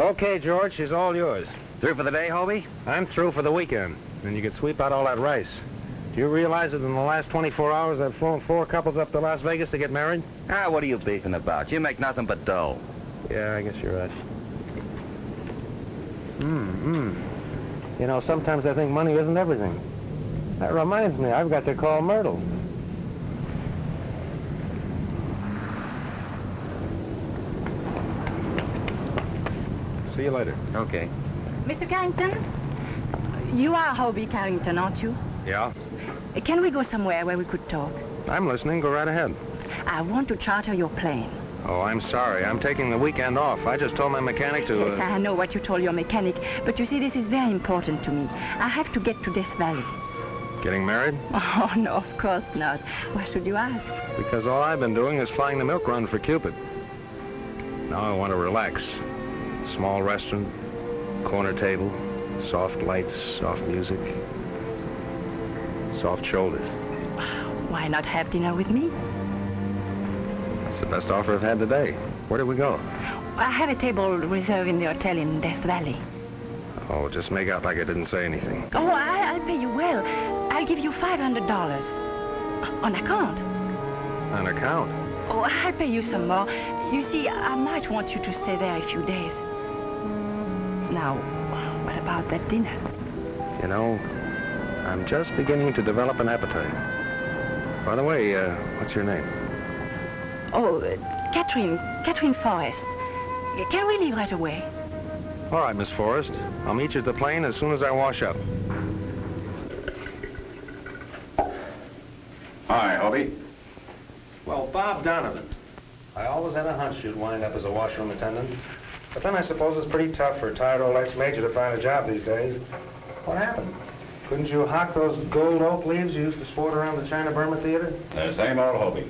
Okay, George, she's all yours. Through for the day, Hobie? I'm through for the weekend. Then you can sweep out all that rice. Do you realize that in the last 24 hours I've flown 4 couples up to Las Vegas to get married? Ah, what are you beefing about? You make nothing but dough. Yeah, I guess you're right. You know, sometimes I think money isn't everything. That reminds me, I've got to call Myrtle. See you later. Okay. Mr. Carrington, you are Hobie Carrington, aren't you? Yeah? Can we go somewhere where we could talk? I'm listening. Go right ahead. I want to charter your plane. Oh, I'm sorry. I'm taking the weekend off. I just told my mechanic to... Yes, I know what you told your mechanic, but you see, this is very important to me. I have to get to Death Valley. Getting married? Oh, no, of course not. Why should you ask? Because all I've been doing is flying the milk run for Cupid. Now I want to relax. Small restaurant, corner table, soft lights, soft music, soft shoulders. Why not have dinner with me? That's the best offer I've had today. Where do we go? I have a table reserved in the hotel in Death Valley. Oh, just make out like I didn't say anything. Oh, I'll pay you well. I'll give you $500. On account. On account? Oh, I'll pay you some more. You see, I might want you to stay there a few days. Now, what about that dinner? You know, I'm just beginning to develop an appetite. By the way, what's your name? Oh, Catherine Forrest. Can we leave right away? All right, Miss Forrest. I'll meet you at the plane as soon as I wash up. Hi, Hobie. Well, Bob Donovan. I always had a hunch you'd wind up as a washroom attendant. But then I suppose it's pretty tough for a tired old ex-major to find a job these days. What happened? Couldn't you hawk those gold oak leaves you used to sport around the China Burma Theater? The same old Hobie.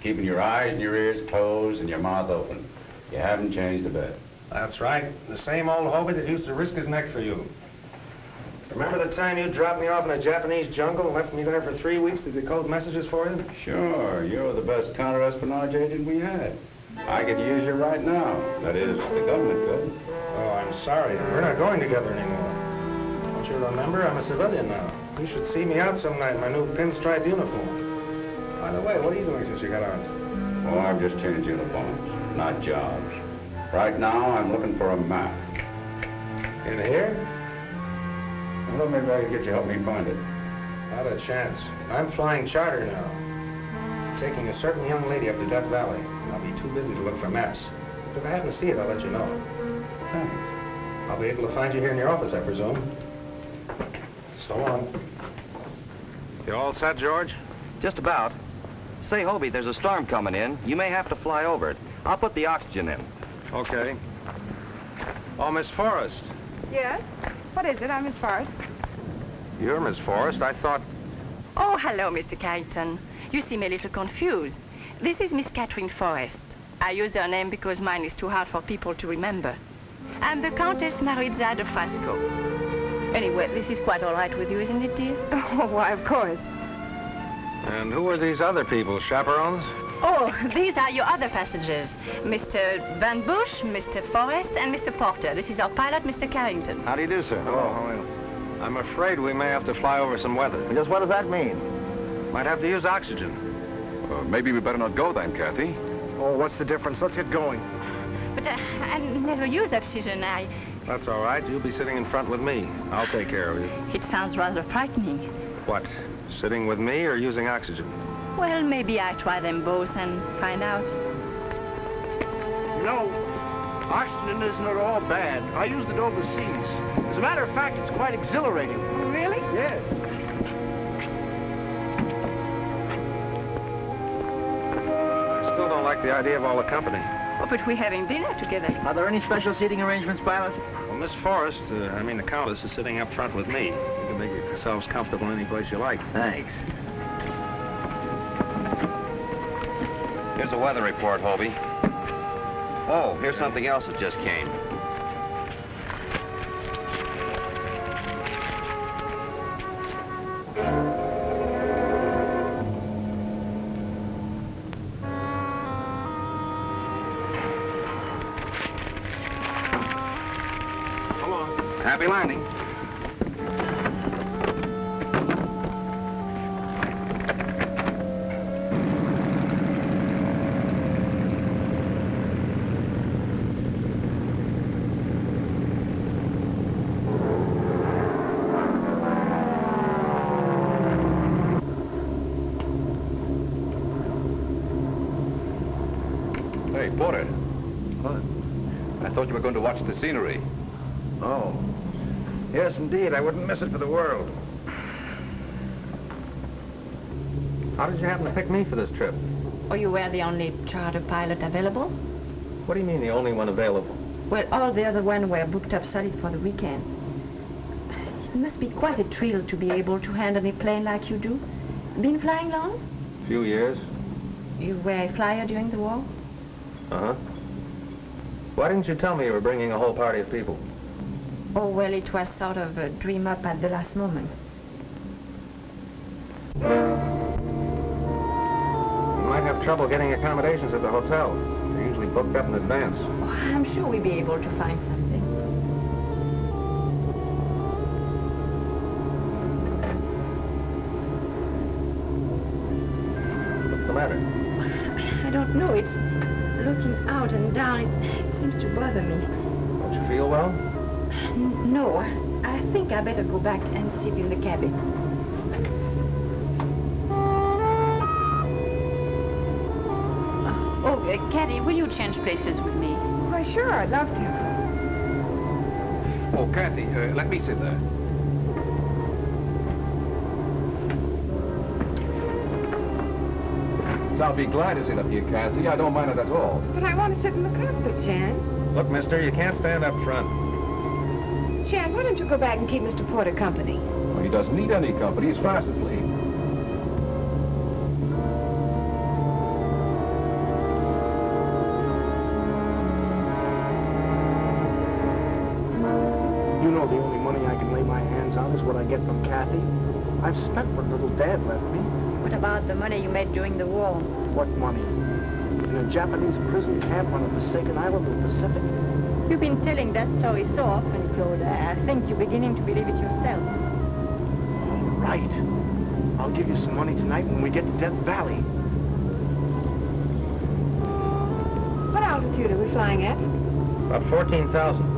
Keeping your eyes and your ears closed and your mouth open. You haven't changed a bit. That's right. The same old Hobie that used to risk his neck for you. Remember the time you dropped me off in a Japanese jungle and left me there for 3 weeks to decode messages for you? Sure, you're the best counter-espionage agent we had. I could use you right now. That is, the government could. Oh, I'm sorry. We're not going together anymore. Don't you remember? I'm a civilian now. You should see me out some night in my new pinstripe uniform. By the way, what are you doing since you got on? Oh, I've just changed uniforms, not jobs. Right now, I'm looking for a map. In here? Well, maybe I could get you to help me find it. Not a chance. I'm flying charter now. I'm taking a certain young lady up to Death Valley. I'll be too busy to look for maps. But if I happen to see it, I'll let you know. Thanks. I'll be able to find you here in your office, I presume. So long. You all set, George? Just about. Say, Hobie, there's a storm coming in. You may have to fly over it. I'll put the oxygen in. Okay. Oh, Miss Forrest. Yes? What is it? I'm Miss Forrest. You're Miss Forrest. I thought... Oh, hello, Mr. Carrington. You seem a little confused. This is Miss Catherine Forrest. I used her name because mine is too hard for people to remember. I'm the Countess Maritza de Frasco. Anyway, this is quite all right with you, isn't it, dear? Oh, why, of course. And who are these other people, chaperones? Oh, these are your other passengers. Mr. Van Bush, Mr. Forrest, and Mr. Porter. This is our pilot, Mr. Carrington. How do you do, sir? Oh, I'm afraid we may have to fly over some weather. Just what does that mean? Might have to use oxygen. Maybe we better not go then, Kathy. Oh, what's the difference? Let's get going. But I never use oxygen. That's all right. You'll be sitting in front with me. I'll take care of you. It sounds rather frightening. What? Sitting with me or using oxygen? Well, maybe I try them both and find out. You know, oxygen isn't at all bad. I used it overseas. As a matter of fact, it's quite exhilarating. Really? Yes. I still don't like the idea of all the company. Oh, but we're having dinner together. Are there any special seating arrangements, pilot? Well, Miss Forrest, the Countess, is sitting up front with me. You can make yourselves comfortable any place you like. Thanks. Here's a weather report, Hobie. Oh, here's something else that just came. Happy landing. Hey, Porter. What? I thought you were going to watch the scenery. Oh. Yes, indeed. I wouldn't miss it for the world. How did you happen to pick me for this trip? Oh, you were the only charter pilot available? What do you mean, the only one available? Well, all the other ones were booked up solid for the weekend. It must be quite a thrill to be able to handle a plane like you do. Been flying long? A few years. You were a flyer during the war? Uh-huh. Why didn't you tell me you were bringing a whole party of people? Oh, well, it was sort of a dream up at the last moment. You might have trouble getting accommodations at the hotel. They're usually booked up in advance. Oh, I'm sure we'll be able to find something. What's the matter? I don't know. It's looking out and down. It seems to bother me. Don't you feel well? No, I think I better go back and sit in the cabin. Caddy, will you change places with me? Why, sure, I'd love to. Oh, Kathy, let me sit there. So I'll be glad to sit up here, Kathy. I don't mind it at all. But I want to sit in the cockpit, Jan. Look, mister, you can't stand up front. Jan, why don't you go back and keep Mr. Porter company? Well, he doesn't need any company. He's fast asleep. You know the only money I can lay my hands on is what I get from Kathy. I've spent what little Dad left me. What about the money you made during the war? What money? In a Japanese prison camp on a forsaken island in the Pacific. You've been telling that story so often, Claude. I think you're beginning to believe it yourself. All right. I'll give you some money tonight when we get to Death Valley. What altitude are we flying at? About 14,000.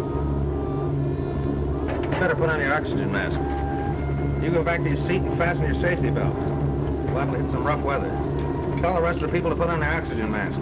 You better put on your oxygen mask. You go back to your seat and fasten your safety belt. We'll have to hit some rough weather. Tell the rest of the people to put on their oxygen masks.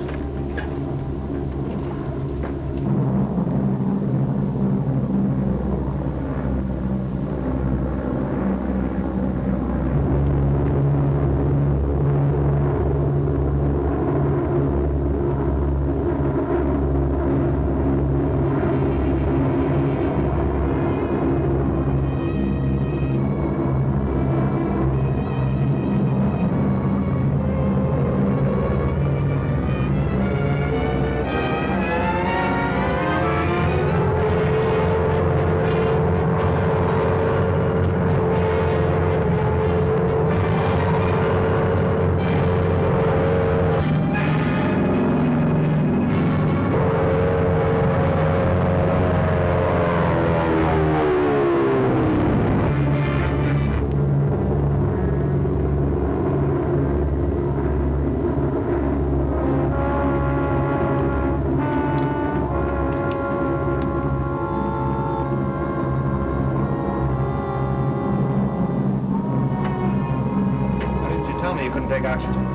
Take oxygen.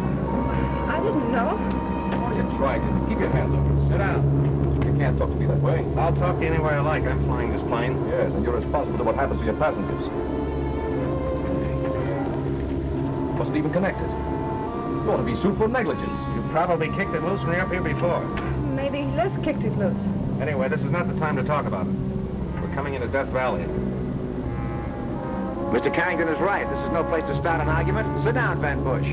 I didn't know. Oh, you tried to. Keep your hands up. Sit down. You can't talk to me that way. I'll talk to you any way I like. I'm flying this plane. Yes, and you're responsible for what happens to your passengers. Wasn't even connected. You ought to be sued for negligence. You probably kicked it loose when you were up here before. Maybe Les kicked it loose. Anyway, this is not the time to talk about it. We're coming into Death Valley. Mr. Carrington is right. This is no place to start an argument. Sit down, Van Bush.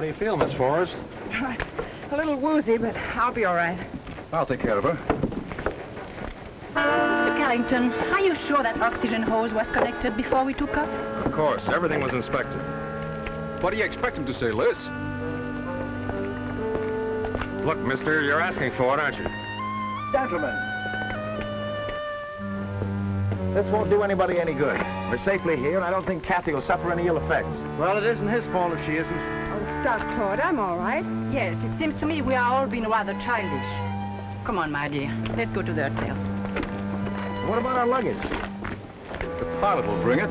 do you feel, Miss Forrest? A little woozy, but I'll be all right. I'll take care of her. Mr. Carrington, are you sure that oxygen hose was connected before we took off? Of course. Everything was inspected. What do you expect him to say, Liz? Look, mister, you're asking for it, aren't you? Gentlemen, this won't do anybody any good. We're safely here, and I don't think Kathy will suffer any ill effects. Well, it isn't his fault if she isn't. Oh, stop, Claude. I'm all right. Yes, it seems to me we are all being rather childish. Come on, my dear. Let's go to the hotel. What about our luggage? The pilot will bring it.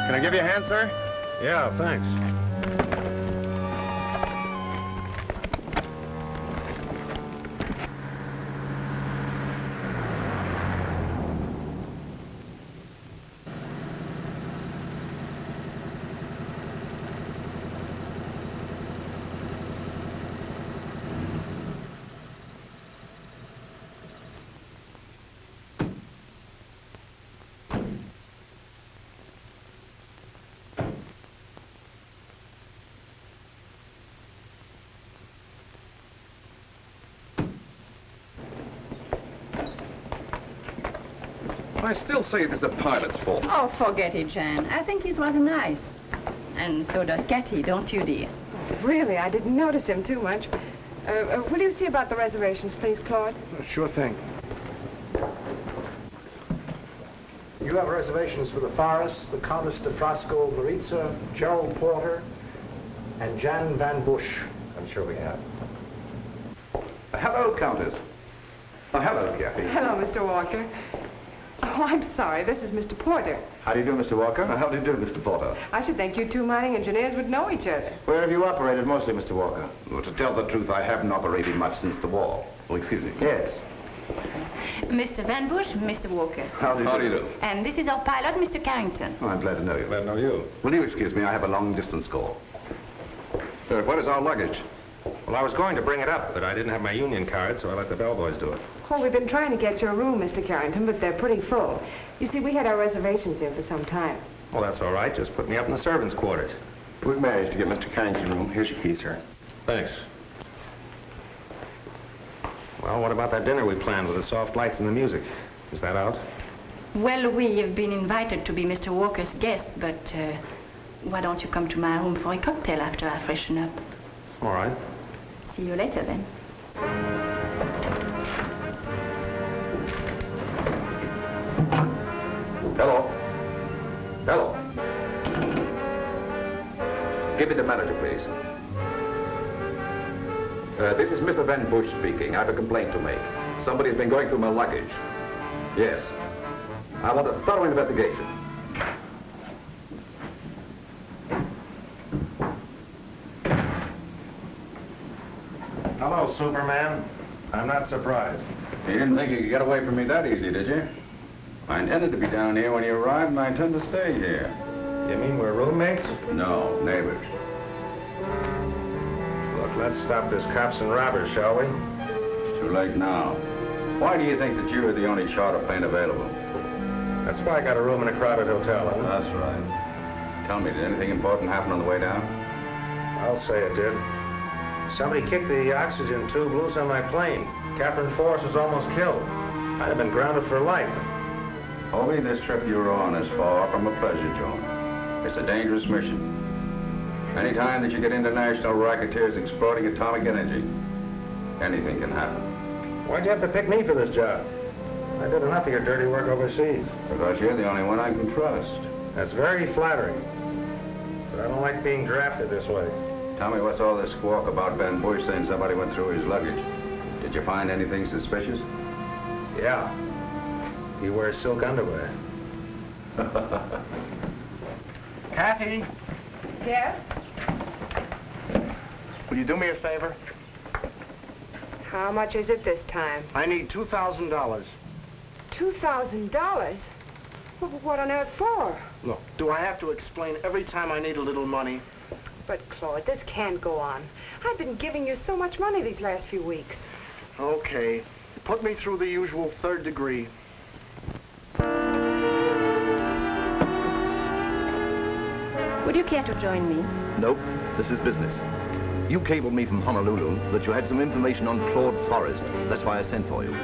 Can I give you a hand, sir? Yeah, thanks. I still say it is the pilot's fault. Oh, forget it, Jan. I think he's rather nice. And so does Kathy, don't you, dear? Really, I didn't notice him too much. Will you see about the reservations, please, Claude? Sure thing. You have reservations for the Forest, the Countess de Frasco Maritza, Gerald Porter, and Jan Van Bush. I'm sure we have. Hello, Countess. Oh, hello, Kathy. Hello, Mr. Walker. Oh, I'm sorry. This is Mr. Porter. How do you do, Mr. Walker? How do you do, Mr. Porter? I should think you two mining engineers would know each other. Where have you operated mostly, Mr. Walker? Well, to tell the truth, I haven't operated much since the war. Oh, excuse me. Yes. Mr. Van Bush, Mr. Walker. How do you do? And this is our pilot, Mr. Carrington. Oh, I'm glad to know you. Glad to know you. Will you excuse me? I have a long-distance call. What is our luggage? Well, I was going to bring it up, but I didn't have my union card, so I let the bellboys do it. Oh, we've been trying to get you a room, Mr. Carrington, but they're pretty full. You see, we had our reservations here for some time. Well, that's all right. Just put me up in the servants' quarters. We've managed to get Mr. Carrington's room. Here's your key, sir. Thanks. Well, what about that dinner we planned with the soft lights and the music? Is that out? Well, we have been invited to be Mr. Walker's guests, but why don't you come to my room for a cocktail after I freshen up? All right. See you later, then. Hello. Hello. Give me the manager, please. This is Mr. Van Bush speaking. I have a complaint to make. Somebody's been going through my luggage. Yes. I want a thorough investigation. Hello, Superman. I'm not surprised. You didn't think you could get away from me that easy, did you? I intended to be down here when you arrived, and I intend to stay here. You mean we're roommates? No, neighbors. Look, let's stop this cops and robbers, shall we? It's too late now. Why do you think that you are the only charter plane available? That's why I got a room in a crowded hotel, huh? That's right. Tell me, did anything important happen on the way down? I'll say it did. Somebody kicked the oxygen tube loose on my plane. Catherine Forrest was almost killed. I'd have been grounded for life. Hobie, this trip you're on is far from a pleasure zone. It's a dangerous mission. Anytime that you get international racketeers exploiting atomic energy, anything can happen. Why'd you have to pick me for this job? I did enough of your dirty work overseas. Because you're the only one I can trust. That's very flattering. But I don't like being drafted this way. Tell me, what's all this squawk about Van Bush saying somebody went through his luggage? Did you find anything suspicious? Yeah. He wears silk underwear. Kathy, Yeah? will you do me a favor? How much is it this time? I need $2,000. $2,000? Well, what on earth for? Look, do I have to explain every time I need a little money? But, Claude, this can't go on. I've been giving you so much money these last few weeks. Okay. Put me through the usual 3rd degree. Would you care to join me? Nope, this is business. You cabled me from Honolulu that you had some information on Claude Forrest. That's why I sent for you.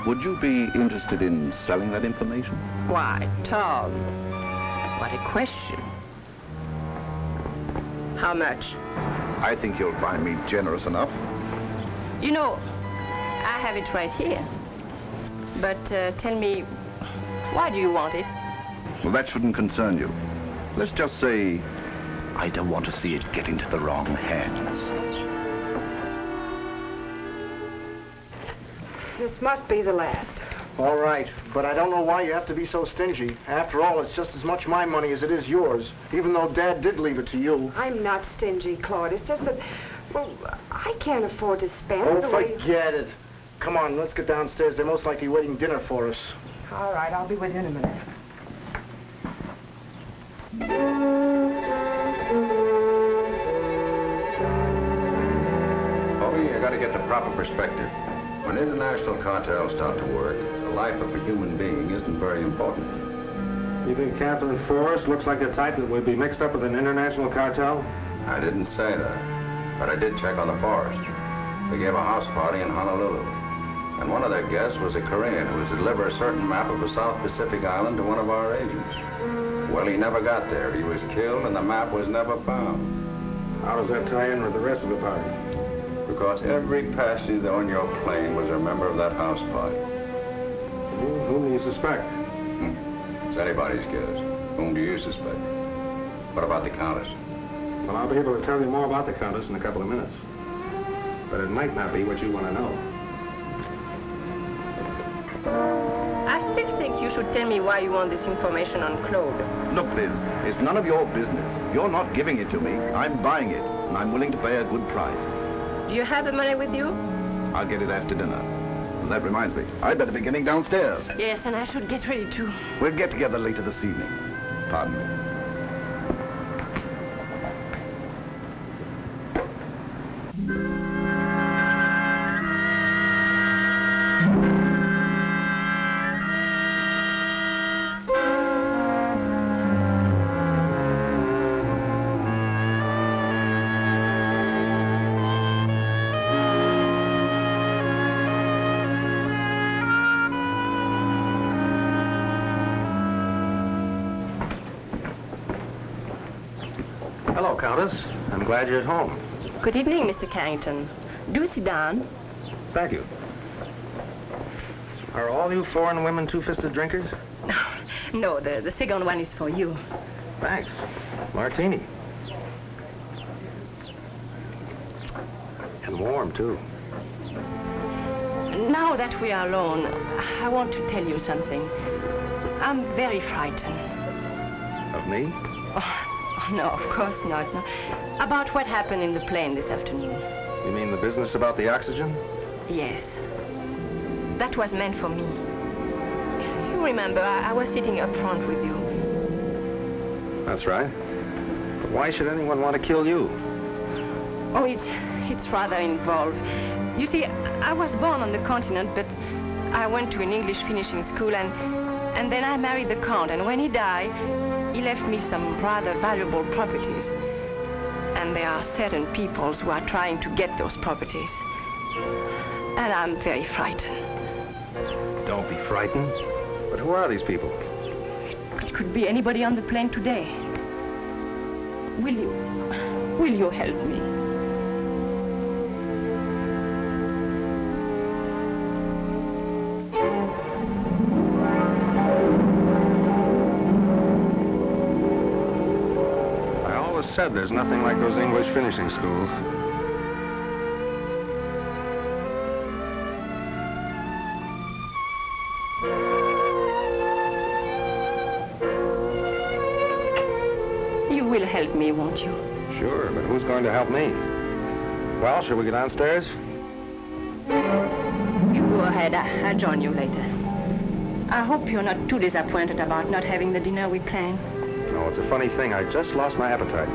Would you be interested in selling that information? Why, Tom, what a question. How much? I think you'll find me generous enough. You know, I have it right here. But tell me, why do you want it? Well, that shouldn't concern you. Let's just say, I don't want to see it get into the wrong hands. This must be the last. All right, but I don't know why you have to be so stingy. After all, it's just as much my money as it is yours, even though Dad did leave it to you. I'm not stingy, Claude. It's just that, well, I can't afford to spend Oh, the way... forget it. Come on, let's get downstairs. They're most likely waiting dinner for us. All right, I'll be with you in a minute. Bobby, you gotta get the proper perspective. When international cartels start to work, the life of a human being isn't very important. You think Catherine Forrest looks like a type that would be mixed up with an international cartel? I didn't say that, but I did check on the Forrest. They gave a house party in Honolulu, and one of their guests was a Korean who was to deliver a certain map of a South Pacific island to one of our agents. Well, he never got there. He was killed, and the map was never found. How does that tie in with the rest of the party? Because every passenger on your plane was a member of that house party. Whom do you suspect? It's anybody's guess. Whom do you suspect? What about the Countess? Well, I'll be able to tell you more about the Countess in a couple of minutes. But it might not be what you want to know. I still think you should tell me why you want this information on Claude. Look, Liz, it's none of your business. You're not giving it to me. I'm buying it, and I'm willing to pay a good price. Do you have the money with you? I'll get it after dinner. And that reminds me, I'd better be getting downstairs. Yes, and I should get ready too. We'll get together later this evening. Pardon me. Hello, Countess. I'm glad you're at home. Good evening, Mr. Carrington. Do sit down. Thank you. Are all you foreign women two-fisted drinkers? No, the second one is for you. Thanks. Martini. And warm, too. Now that we are alone, I want to tell you something. I'm very frightened. Of me? Oh, no, of course not. No. About what happened in the plane this afternoon. You mean the business about the oxygen? Yes. That was meant for me. You remember, I was sitting up front with you. That's right. But why should anyone want to kill you? Oh, it's rather involved. You see, I was born on the continent, but I went to an English finishing school, and then I married the Count, and when he died, he left me some rather valuable properties. And there are certain peoples who are trying to get those properties. And I'm very frightened. Don't be frightened. But who are these people? It could be anybody on the plane today. Will you help me? Said there's nothing like those English finishing schools. You will help me, won't you? Sure, but who's going to help me? Well, shall we get downstairs? You go ahead. I'll join you later. I hope you're not too disappointed about not having the dinner we planned. No, it's a funny thing. I just lost my appetite.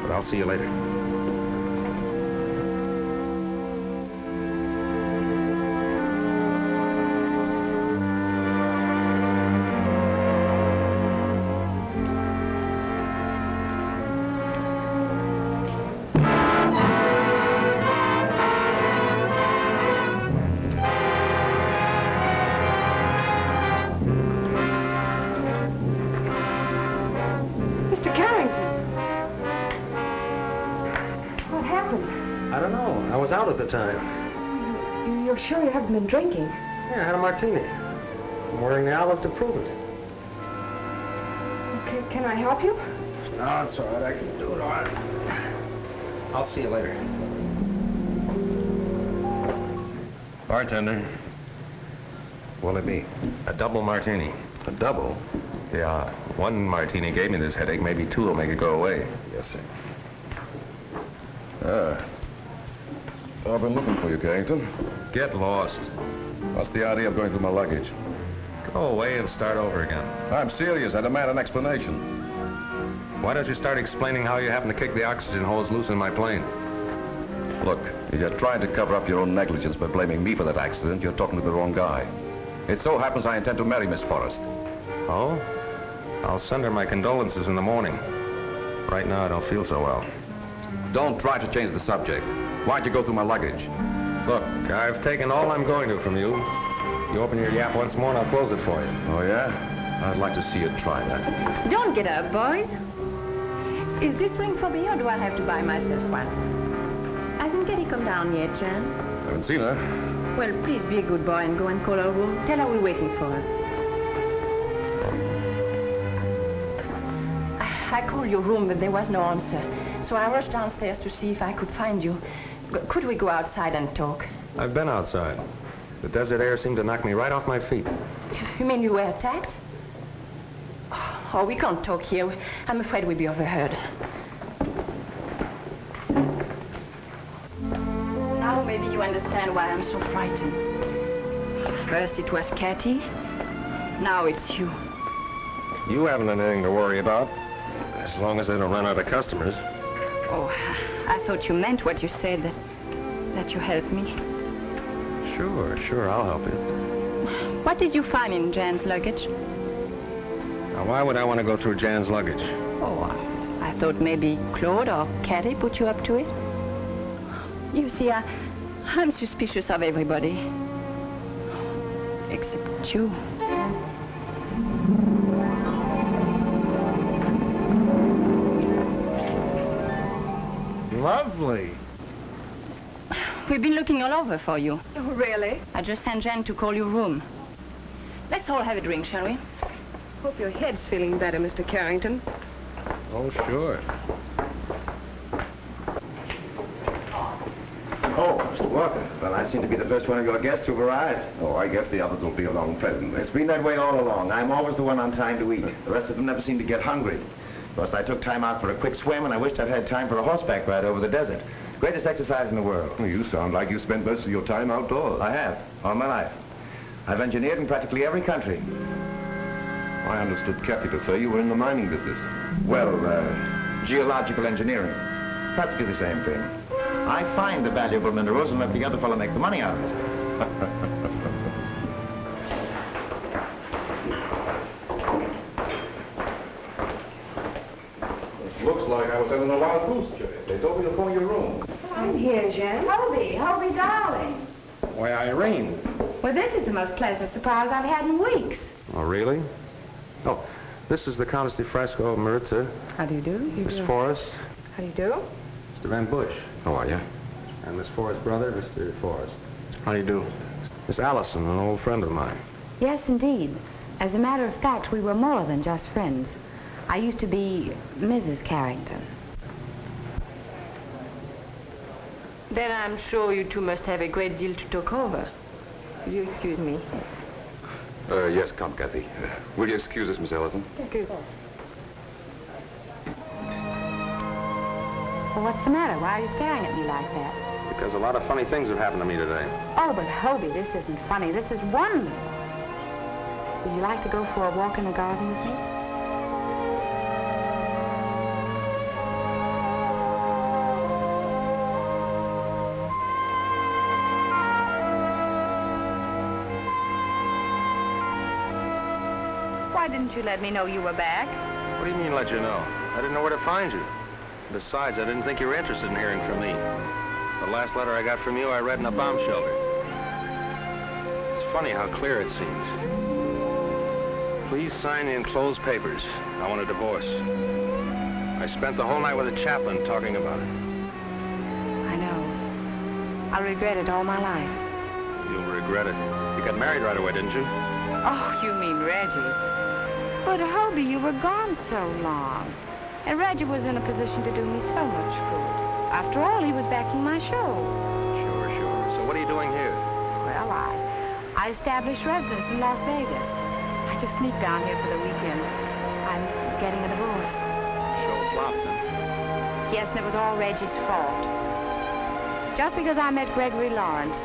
But I'll see you later. At the time. You're sure you haven't been drinking? Yeah, I had a martini. I'm wearing the olive to prove it. Okay, can I help you? No, it's all right. I can do it all right. I'll see you later. Bartender. What'll it be? A double martini. A double? Yeah. One martini gave me this headache. Maybe two will make it go away. Yes, sir. I've been looking for you, Carrington. Get lost. What's the idea of going through my luggage? Go away and start over again. I'm serious. I demand an explanation. Why don't you start explaining how you happen to kick the oxygen hose loose in my plane? Look, if you're trying to cover up your own negligence by blaming me for that accident, you're talking to the wrong guy. It so happens I intend to marry Miss Forrest. Oh? I'll send her my condolences in the morning. Right now, I don't feel so well. Don't try to change the subject. Why'd you go through my luggage? Look, I've taken all I'm going to from you. You open your yap once more and I'll close it for you. Oh, yeah? I'd like to see you try that. Don't get up, boys. Is this ring for me or do I have to buy myself one? Hasn't Getty come down yet, Jan? Haven't seen her. Well, please be a good boy and go and call her room. Tell her we're waiting for her. I called your room, but there was no answer. So I rushed downstairs to see if I could find you. Could we go outside and talk? I've been outside. The desert air seemed to knock me right off my feet. You mean you were attacked? Oh, we can't talk here. I'm afraid we'll be overheard. Now maybe you understand why I'm so frightened. First it was Cathy. Now it's you. You haven't anything to worry about, as long as they don't run out of customers. Oh, I thought you meant what you said, that you helped me. Sure, I'll help you. What did you find in Jan's luggage? Now, why would I want to go through Jan's luggage? Oh, I thought maybe Claude or Cathy put you up to it. You see, I'm suspicious of everybody. Except you. Lovely. We've been looking all over for you. Oh, really? I just sent Jan to call your room. Let's all have a drink, shall we? Hope your head's feeling better, Mr. Carrington. Oh, sure. Oh, Mr. Walker. Well, I seem to be the first one of your guests who've arrived. Oh, I guess the others will be along presently. It's been that way all along. I'm always the one on time to eat. The rest of them never seem to get hungry. Plus, I took time out for a quick swim, and I wished I'd had time for a horseback ride over the desert. Greatest exercise in the world. You sound like you spent most of your time outdoors. I have, all my life. I've engineered in practically every country. I understood Kathy to say you were in the mining business. Well, geological engineering. Practically the same thing. I find the valuable minerals and let the other fellow make the money out of it. Looks like I was having a wild goose chase. They told me to phone your room. I'm here, Jen. Hobie, darling. Why, Irene. Well, this is the most pleasant surprise I've had in weeks. Oh, really? Oh, this is the Countess de Fresco, Maritza. How do you do? Miss Forrest. How do you do? Mr. Van Bush. How are you? And Miss Forrest's brother, Mr. Forrest. How do you do? Miss Allison, an old friend of mine. Yes, indeed. As a matter of fact, we were more than just friends. I used to be Mrs. Carrington. Then I'm sure you two must have a great deal to talk over. Will you excuse me? Yes, come, Kathy. Will you excuse us, Miss Ellison? Excuse me. Well, what's the matter? Why are you staring at me like that? Because a lot of funny things have happened to me today. Oh, but Hobie, this isn't funny. This is wonderful. Would you like to go for a walk in the garden with me? Why didn't you let me know you were back? What do you mean, let you know? I didn't know where to find you. Besides, I didn't think you were interested in hearing from me. The last letter I got from you, I read in a bomb shelter. It's funny how clear it seems. Please sign the enclosed papers. I want a divorce. I spent the whole night with a chaplain talking about it. I know. I'll regret it all my life. You'll regret it. You got married right away, didn't you? Oh, you mean Reggie. But, Hobie, you were gone so long. And Reggie was in a position to do me so much good. After all, he was backing my show. Sure, sure. So what are you doing here? Well, I established residence in Las Vegas. I just sneaked down here for the weekend. I'm getting a divorce. Show flopped, huh? Yes, and it was all Reggie's fault. Just because I met Gregory Lawrence.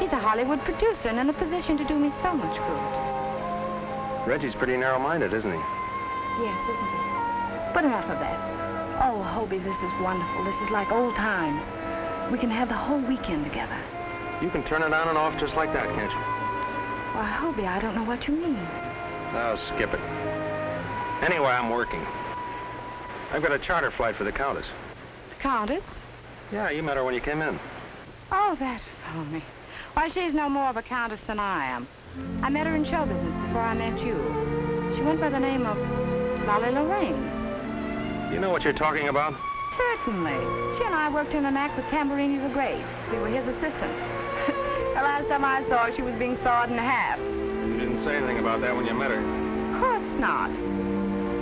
He's a Hollywood producer and in a position to do me so much good. Reggie's pretty narrow-minded, isn't he? Yes, isn't he? But enough of that. Oh, Hobie, this is wonderful. This is like old times. We can have the whole weekend together. You can turn it on and off just like that, can't you? Why, Hobie, I don't know what you mean. No, skip it. Anyway, I'm working. I've got a charter flight for the Countess. The Countess? Yeah, you met her when you came in. Oh, that's phony. Why, she's no more of a countess than I am. I met her in show business before I met you. She went by the name of Lolly Lorraine. You know what you're talking about? Certainly. She and I worked in an act with Tamburini the Great. We were his assistants. The last time I saw her, she was being sawed in half. You didn't say anything about that when you met her. Of course not.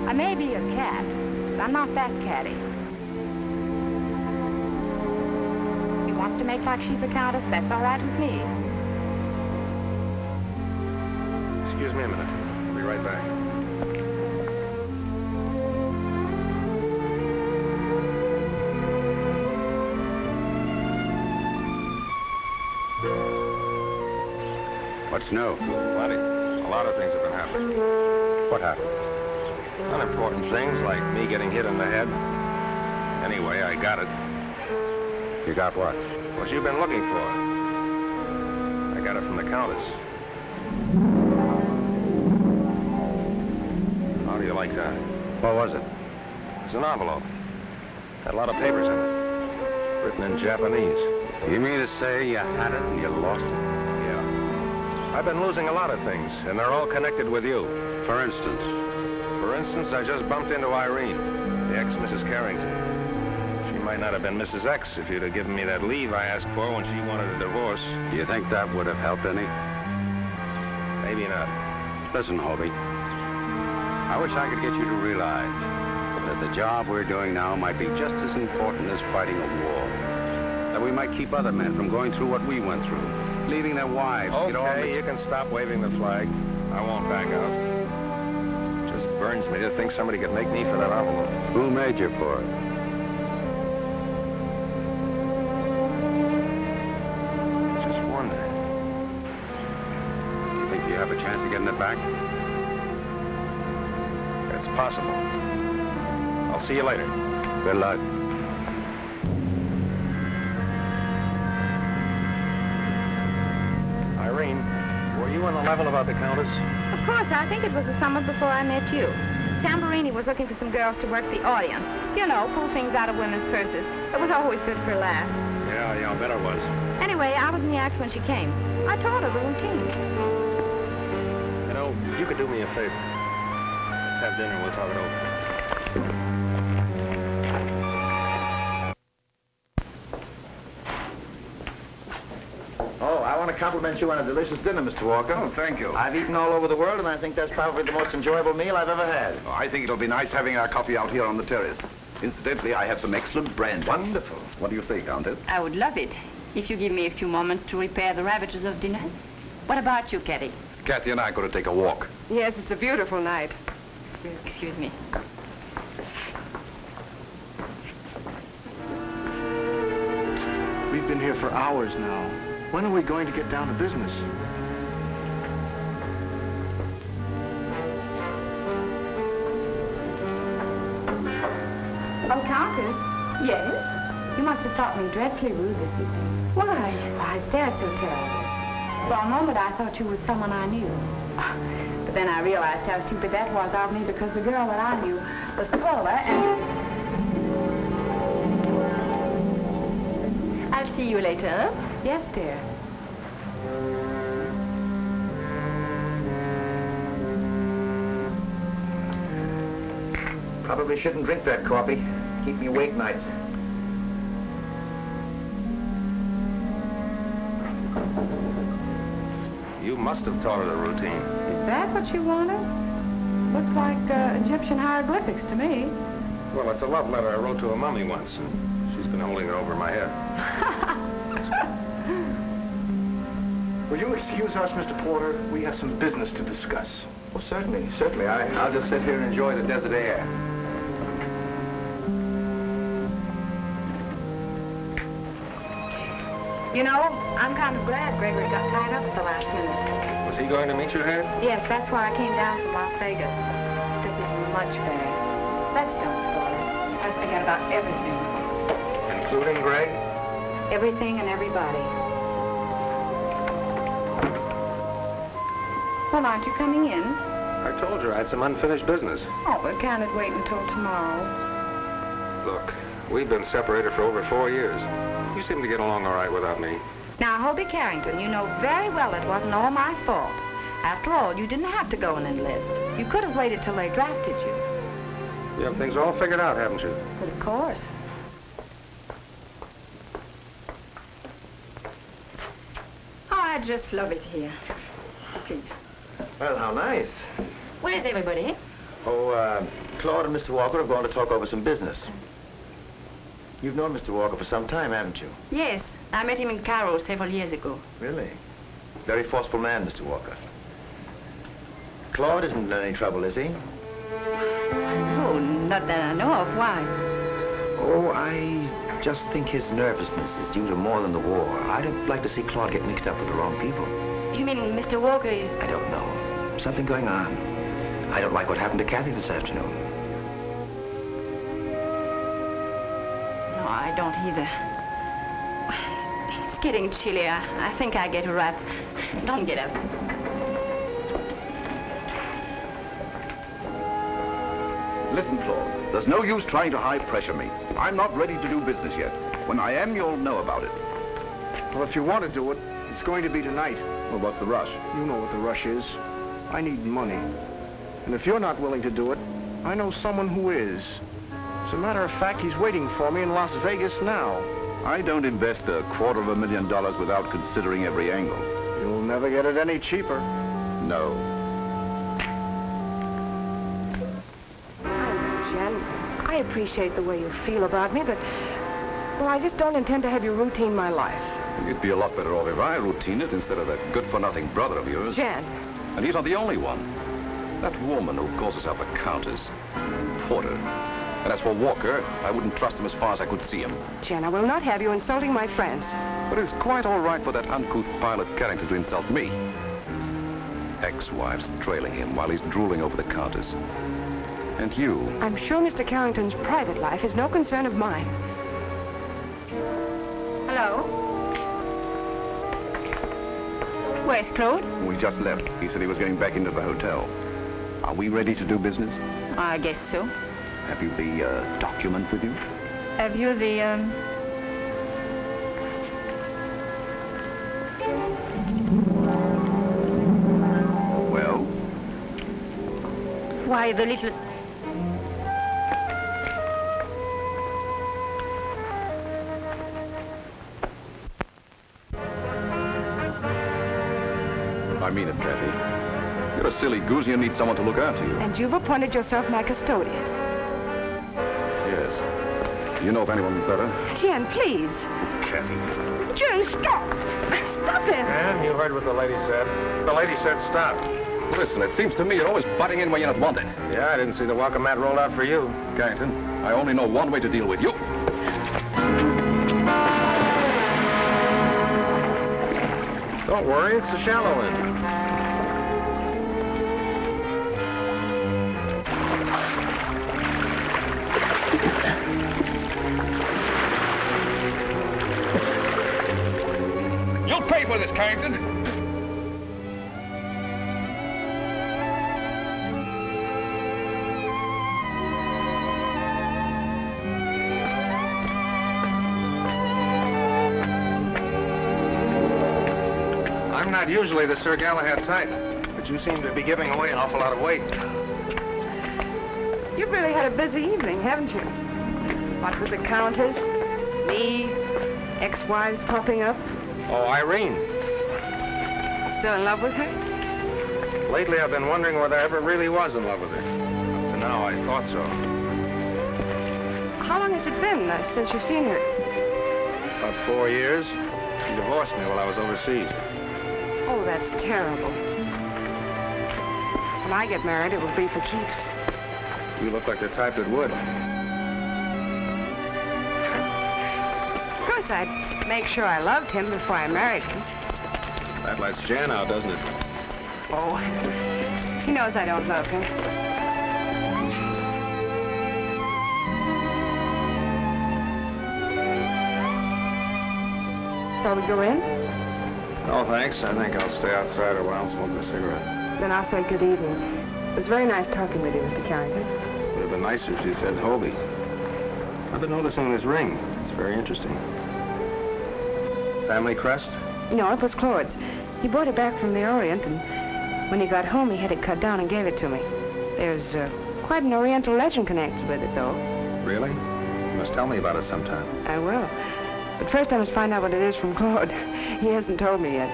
I may be a cat, but I'm not that catty. He wants to make like she's a countess, that's all right with me. Excuse me a minute. I'll be right back. What's new? Plenty. A lot of things have been happening. What happened? Unimportant things like me getting hit in the head. Anyway, I got it. You got what? What you've been looking for. I got it from the Countess. How do you like that? What was it? It's an envelope. Had a lot of papers in it. Written in Japanese. You mean to say you had it and you lost it? I've been losing a lot of things, and they're all connected with you. For instance? For instance, I just bumped into Irene, the ex-Mrs. Carrington. She might not have been Mrs. X if you'd have given me that leave I asked for when she wanted a divorce. Do you think that would have helped any? Maybe not. Listen, Hobie. I wish I could get you to realize that the job we're doing now might be just as important as fighting a war. That we might keep other men from going through what we went through. Leaving their wives. Okay, you can stop waving the flag. I won't back out. It just burns me to think somebody could make me for that envelope. Who made you for it? Just wonder. You think you have a chance of getting it back? It's possible. I'll see you later. Good luck. Irene, were you on the level about the Countess? Of course, I think it was the summer before I met you. Tamburini was looking for some girls to work the audience. You know, pull things out of women's purses. It was always good for a laugh. Yeah, I bet it was. Anyway, I was in the act when she came. I taught her the routine. You know, you could do me a favor. Let's have dinner and we'll talk it over. Oh, I want to compliment you on a delicious dinner, Mr. Walker. Oh, thank you. I've eaten all over the world, and I think that's probably the most enjoyable meal I've ever had. Oh, I think it'll be nice having our coffee out here on the terrace. Incidentally, I have some excellent brandy. Wonderful. What do you say, Countess? I would love it if you give me a few moments to repair the ravages of dinner. What about you, Kathy? Kathy and I are going to take a walk. Yes, it's a beautiful night. Excuse me. We've been here for hours now. When are we going to get down to business? Countess? Yes? You must have thought me dreadfully rude this evening. Why? I stared so terribly. For a moment, I thought you was someone I knew. But then I realized how stupid that was of me because the girl that I knew was taller and... I'll see you later. Yes, dear. Probably shouldn't drink that coffee. Keep me awake nights. You must have taught her the routine. Is that what you wanted? Looks like Egyptian hieroglyphics to me. Well, it's a love letter I wrote to a mummy once, and she's been holding it over my head. Will you excuse us, Mr. Porter? We have some business to discuss. Oh, certainly, certainly. I'll just sit here and enjoy the desert air. You know, I'm kind of glad Gregory got tied up at the last minute. Was he going to meet you here? Yes, that's why I came down from Las Vegas. This is much better. Let's don't spoil it. Let's forget about everything. Including Greg? Everything and everybody. Well, aren't you coming in? I told her I had some unfinished business. Oh, but can't it wait until tomorrow? Look, we've been separated for over 4 years. You seem to get along all right without me. Now, Hobie Carrington, you know very well it wasn't all my fault. After all, you didn't have to go and enlist. You could have waited till they drafted you. You have things all figured out, haven't you? But of course. Oh, I just love it here. Please. Well, how nice. Where's everybody? Oh, Claude and Mr. Walker have gone to talk over some business. You've known Mr. Walker for some time, haven't you? Yes, I met him in Cairo several years ago. Really? Very forceful man, Mr. Walker. Claude isn't in any trouble, is he? Oh, not that I know of. Why? Oh, I just think his nervousness is due to more than the war. I don't like to see Claude get mixed up with the wrong people. You mean Mr. Walker is... I don't know. Something going on. I don't like what happened to Kathy this afternoon. No, I don't either. It's getting chilly. I think I get a wrap. Don't get up. Listen, Claude, there's no use trying to high-pressure me. I'm not ready to do business yet. When I am, you'll know about it. Well, if you want to do it, it's going to be tonight. Well, what's the rush? You know what the rush is. I need money. And if you're not willing to do it, I know someone who is. As a matter of fact, he's waiting for me in Las Vegas now. I don't invest $250,000 without considering every angle. You'll never get it any cheaper. No. Jen, I appreciate the way you feel about me, but, well, I just don't intend to have you routine my life. You'd be a lot better off if I routine it instead of that good-for-nothing brother of yours. Jen. And he's not the only one. That woman who calls herself a countess, Porter. And as for Walker, I wouldn't trust him as far as I could see him. Jen, I will not have you insulting my friends. But it's quite all right for that uncouth pilot Carrington to insult me. Ex-wives trailing him while he's drooling over the countess. And you... I'm sure Mr. Carrington's private life is no concern of mine. Hello? Where's Claude? We just left. He said he was going back into the hotel. Are we ready to do business? I guess so. Have you the document with you? Have you the, Well? Why, the little... I mean it, Kathy. You're a silly goose. You need someone to look after you. And you've appointed yourself my custodian. Yes. Do you know of anyone better? Jen, please. Kathy. Jen, stop! Stop it! And you heard what the lady said. The lady said stop. Listen, it seems to me you're always butting in where you're not wanted. Yeah, I didn't see the welcome mat rolled out for you. Carrington, I only know one way to deal with you. Don't worry, it's the shallow end. I'll pay for this, Carrington. I'm not usually the Sir Galahad type, but you seem to be giving away an awful lot of weight. You've really had a busy evening, haven't you? What with the Countess, me, ex-wives popping up. Oh, Irene. Still in love with her? Lately, I've been wondering whether I ever really was in love with her. Up to now, I thought so. How long has it been since you've seen her? About 4 years. She divorced me while I was overseas. Oh, that's terrible. When I get married, it will be for keeps. You look like the type that would. Of course, I'd make sure I loved him before I married him. That lets Jan out, doesn't it? Oh, he knows I don't love him. Shall we go in? No, thanks. I think I'll stay outside a while and smoke a cigarette. Then I'll say good evening. It was very nice talking with you, Mr. Carrington. Would have been nicer if she said Hobie. I've been noticing this ring. It's very interesting. Family crest? No, it was Claude's. He brought it back from the Orient, and when he got home, he had it cut down and gave it to me. There's quite an Oriental legend connected with it, though. Really? You must tell me about it sometime. I will. But first I must find out what it is from Claude. He hasn't told me yet.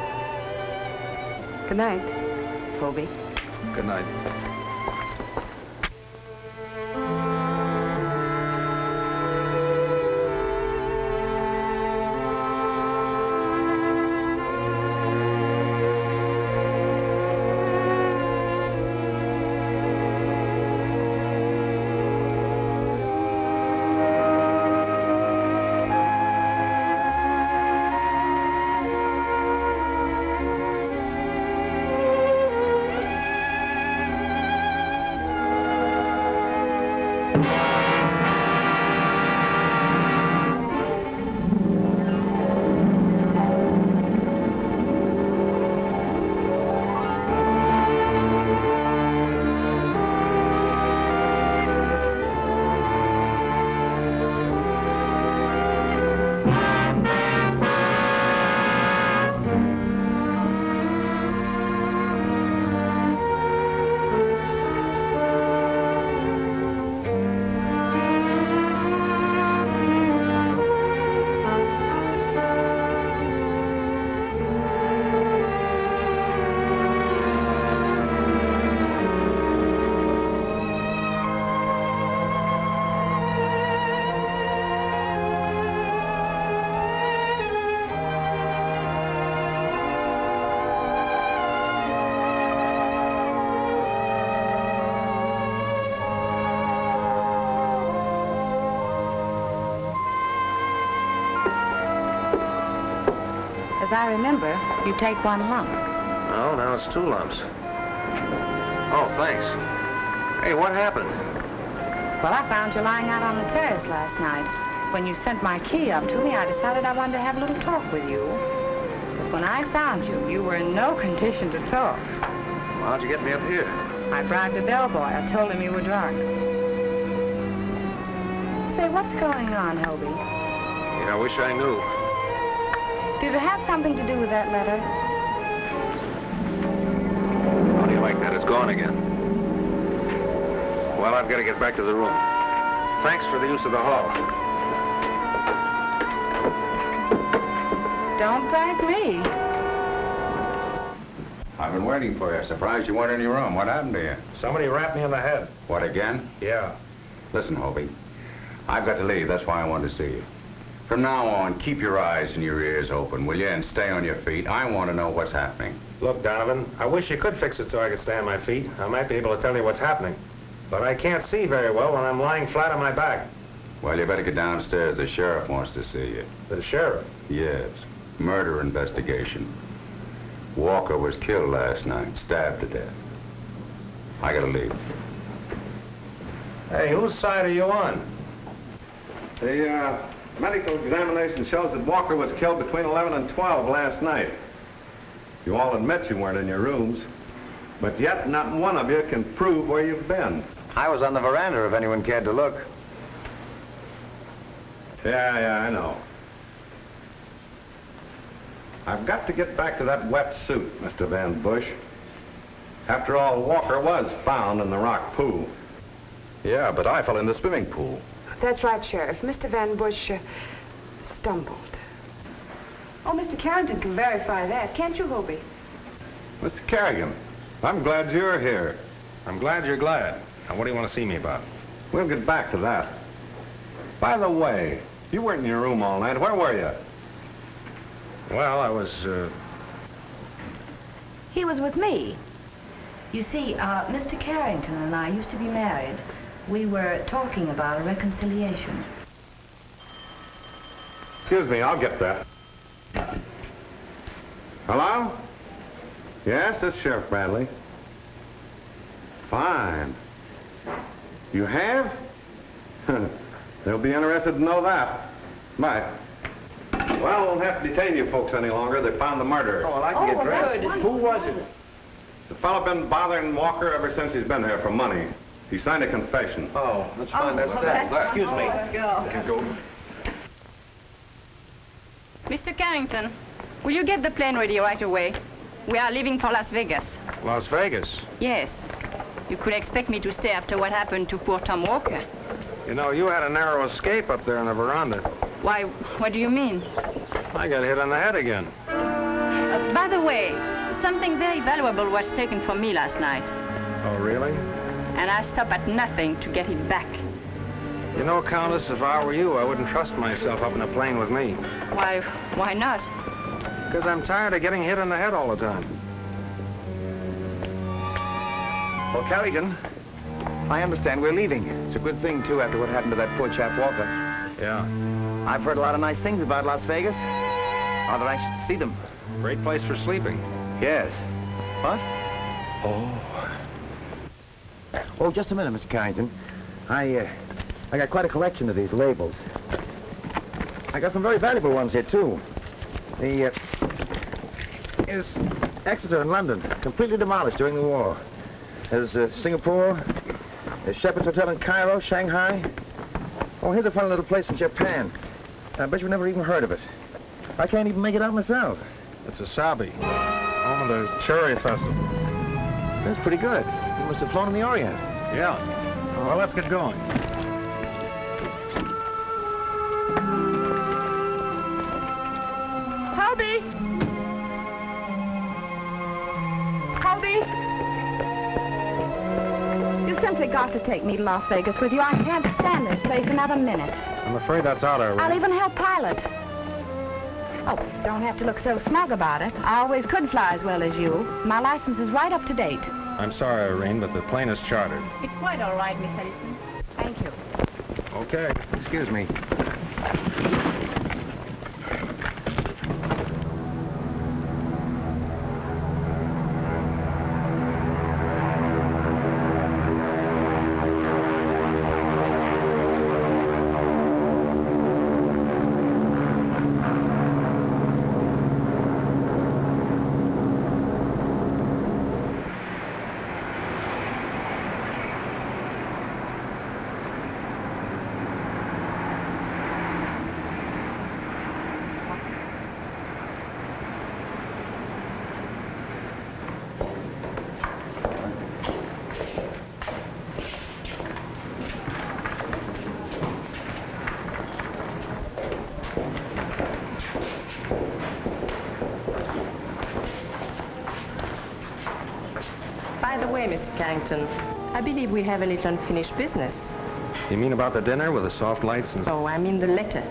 Good night, Hobie. Good night. As I remember, you take one lump. No, now it's 2 lumps. Oh, thanks. Hey, what happened? Well, I found you lying out on the terrace last night. When you sent my key up to me, I decided I wanted to have a little talk with you. But when I found you, you were in no condition to talk. Well, how'd you get me up here? I bribed a bellboy. I told him you were drunk. Say, what's going on, Hobie? Yeah, I wish I knew. Did it have something to do with that letter? How do you like that? It's gone again. Well, I've got to get back to the room. Thanks for the use of the hall. Don't thank me. I've been waiting for you. Surprised you weren't in your room. What happened to you? Somebody rapped me on the head. What, again? Yeah. Listen, Hobie, I've got to leave. That's why I wanted to see you. From now on, keep your eyes and your ears open, will you? And stay on your feet. I want to know what's happening. Look, Donovan, I wish you could fix it so I could stay on my feet. I might be able to tell you what's happening. But I can't see very well when I'm lying flat on my back. Well, you better get downstairs. The sheriff wants to see you. The sheriff? Yes. Murder investigation. Walker was killed last night, stabbed to death. I gotta leave. Hey, whose side are you on? The Medical examination shows that Walker was killed between 11 and 12 last night. You all admit you weren't in your rooms, but yet not one of you can prove where you've been. I was on the veranda if anyone cared to look. Yeah, I know. I've got to get back to that wet suit, Mr. Van Bush. After all, Walker was found in the rock pool. Yeah, but I fell in the swimming pool. That's right, Sheriff. Mr. Van Bush stumbled. Oh, Mr. Carrington can verify that. Can't you, Hobie? Mr. Kerrigan, I'm glad you're here. I'm glad you're glad. Now, what do you want to see me about? We'll get back to that. By the way, you weren't in your room all night. Where were you? Well, I was, He was with me. You see, Mr. Carrington and I used to be married. We were talking about a reconciliation. Excuse me, I'll get that. Hello? Yes, this is Sheriff Bradley. Fine. You have? They'll be interested to know that. Bye. Well, I won't have to detain you folks any longer. They found the murderer. Oh, well, I can get dressed. Who was it? The fellow been bothering Walker ever since he's been here for money. He signed a confession. Oh, that's fine. That's excuse me. Go. Mr. Carrington, will you get the plane ready right away? We are leaving for Las Vegas. Las Vegas. Yes. You could expect me to stay after what happened to poor Tom Walker. You know, you had a narrow escape up there in the veranda. Why, what do you mean? I got hit on the head again. By the way, something very valuable was taken from me last night. Oh, really? And I stop at nothing to get it back. You know, Countess, if I were you, I wouldn't trust myself up in a plane with me. Why not? Because I'm tired of getting hit on the head all the time. Well, Carrigan, I understand we're leaving. It's a good thing, too, after what happened to that poor chap Walker. Yeah. I've heard a lot of nice things about Las Vegas. Rather anxious to see them. Great place for sleeping. Yes. What? Oh, just a minute, Mr. Carrington. I got quite a collection of these labels. I got some very valuable ones here, too. Here's Exeter and London, completely demolished during the war. There's Singapore, there's Shepherd's Hotel in Cairo, Shanghai. Oh, here's a fun little place in Japan. I bet you've never even heard of it. I can't even make it out myself. It's Asabi, home of the Cherry Festival. That's pretty good. You must have flown in the Orient. Yeah. Well, let's get going. Hobie! Hobie! You've simply got to take me to Las Vegas with you. I can't stand this place another minute. I'm afraid that's out of I'll range. even help pilot. Oh, don't have to look so smug about it. I always could fly as well as you. My license is right up to date. I'm sorry, Irene, but the plane is chartered. It's quite all right, Miss Ellison. Thank you. Okay. Excuse me. By the way, Mr. Carrington, I believe we have a little unfinished business. You mean about the dinner with the soft lights and... Oh, I mean the letter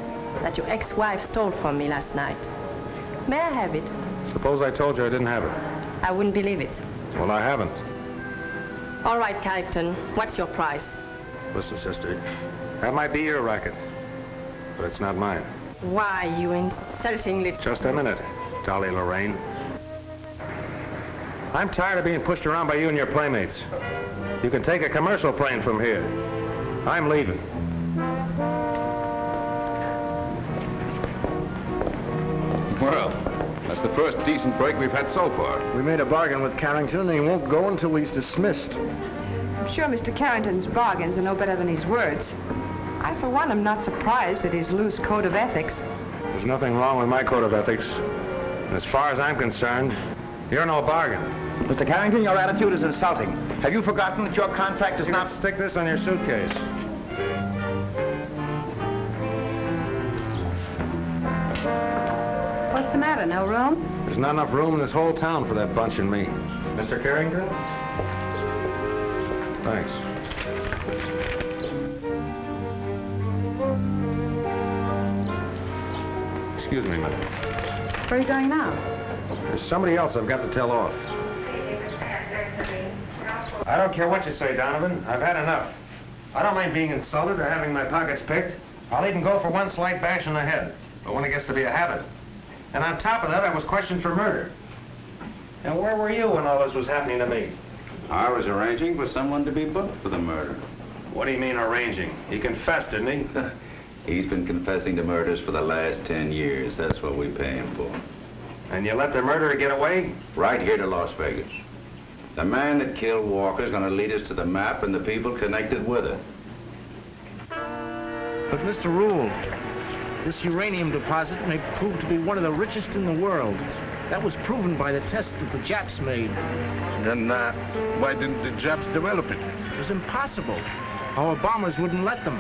that your ex-wife stole from me last night. May I have it? Suppose I told you I didn't have it. I wouldn't believe it. Well, I haven't. All right, Carrington, what's your price? Listen, sister, that might be your racket, but it's not mine. Why, you insulting little... Just a minute, Dolly Lorraine. I'm tired of being pushed around by you and your playmates. You can take a commercial plane from here. I'm leaving. the first decent break we've had so far. We made a bargain with Carrington, and he won't go until he's dismissed. I'm sure Mr. Carrington's bargains are no better than his words. I, for one, am not surprised at his loose code of ethics. There's nothing wrong with my code of ethics. And as far as I'm concerned, you're no bargain. Mr. Carrington, your attitude is insulting. Have you forgotten that your contract is not... Stick this on your suitcase. What's the matter, no room? There's not enough room in this whole town for that bunch and me. Mr. Carrington? Thanks. Excuse me a minute. Where are you going now? There's somebody else I've got to tell off. I don't care what you say, Donovan. I've had enough. I don't mind being insulted or having my pockets picked. I'll even go for one slight bash in the head. But when it gets to be a habit. And on top of that, I was questioned for murder. And where were you when all this was happening to me? I was arranging for someone to be booked for the murder. What do you mean arranging? He confessed, didn't he? He's been confessing to murders for the last 10 years. That's what we pay him for. And you let the murderer get away? Right here to Las Vegas. The man that killed Walker's going to lead us to the map and the people connected with it. But, Mr. Rule, this uranium deposit may prove to be one of the richest in the world. That was proven by the tests that the Japs made. Then why didn't the Japs develop it? It was impossible. Our bombers wouldn't let them.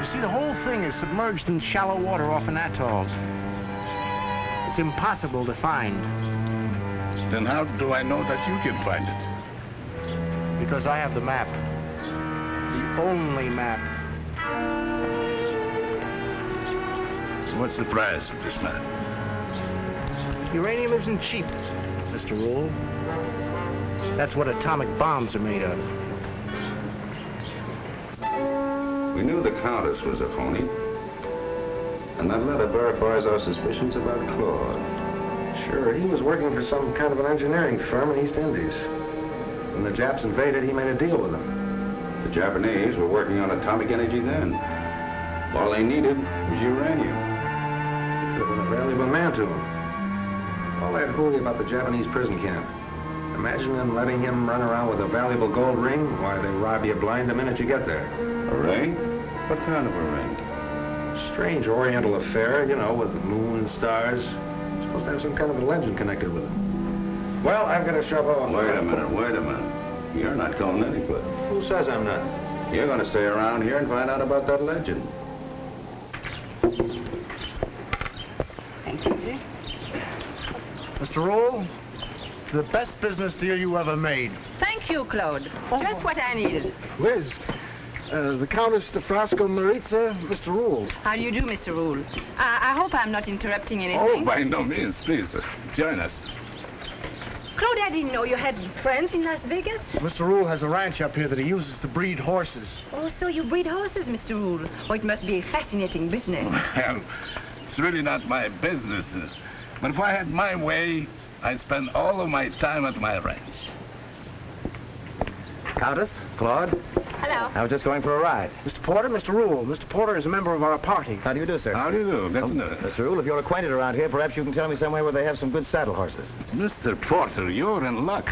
You see, the whole thing is submerged in shallow water off an atoll. It's impossible to find. Then how do I know that you can find it? Because I have the map. The only map. What's the price of this map? Uranium isn't cheap, Mr. Rule. That's what atomic bombs are made of. We knew the Countess was a phony. And that letter verifies our suspicions about Claude. Sure, he was working for some kind of an engineering firm in East Indies. When the Japs invaded, he made a deal with them. The Japanese were working on atomic energy then. All they needed was uranium. Could have been a valuable man to him. All that hooey about the Japanese prison camp. Imagine them letting him run around with a valuable gold ring. Why, they rob you blind the minute you get there. A ring? What kind of a ring? Strange oriental affair, you know, with the moon and stars. Supposed to have some kind of a legend connected with it. Well, I've got to shove off. Wait a minute. You're not going anywhere. Who says I'm not? You're going to stay around here and find out about that legend. Thank you, sir. Mr. Rule, the best business deal you ever made. Thank you, Claude. Just what I needed. Liz, the Countess de Frasco Maritza, Mr. Rule. How do you do, Mr. Rule? I hope I'm not interrupting anything. Oh, by no means. Please, join us. Claude, I didn't know you had friends in Las Vegas. Mr. Rule has a ranch up here that he uses to breed horses. Oh, so you breed horses, Mr. Rule. Oh, it must be a fascinating business. Well, it's really not my business. But if I had my way, I'd spend all of my time at my ranch. Countess, Claude, Hello. I was just going for a ride. Mr. Porter, Mr. Rule. Mr. Porter is a member of our party. How do you do, sir? How do you do? Good to know. Mr. Rule, if you're acquainted around here, perhaps you can tell me somewhere where they have some good saddle horses. Mr. Porter, you're in luck.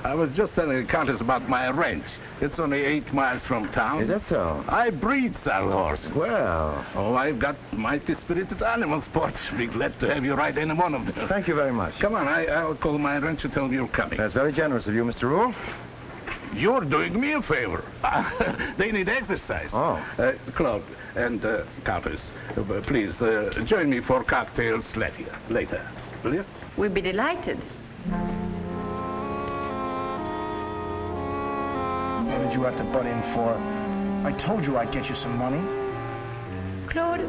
I was just telling the Countess about my ranch. It's only 8 miles from town. Is that so? I breed saddle horses. Well. Oh, I've got mighty spirited animals, Porter. Be glad to have you ride any one of them. Thank you very much. Come on, I'll call my ranch and tell them you're coming. That's very generous of you, Mr. Rule. You're doing me a favor. They need exercise. Oh. Claude and Countess, please join me for cocktails later. Will you? We'd be delighted. What did you have to butt in for? I told you I'd get you some money. Claude,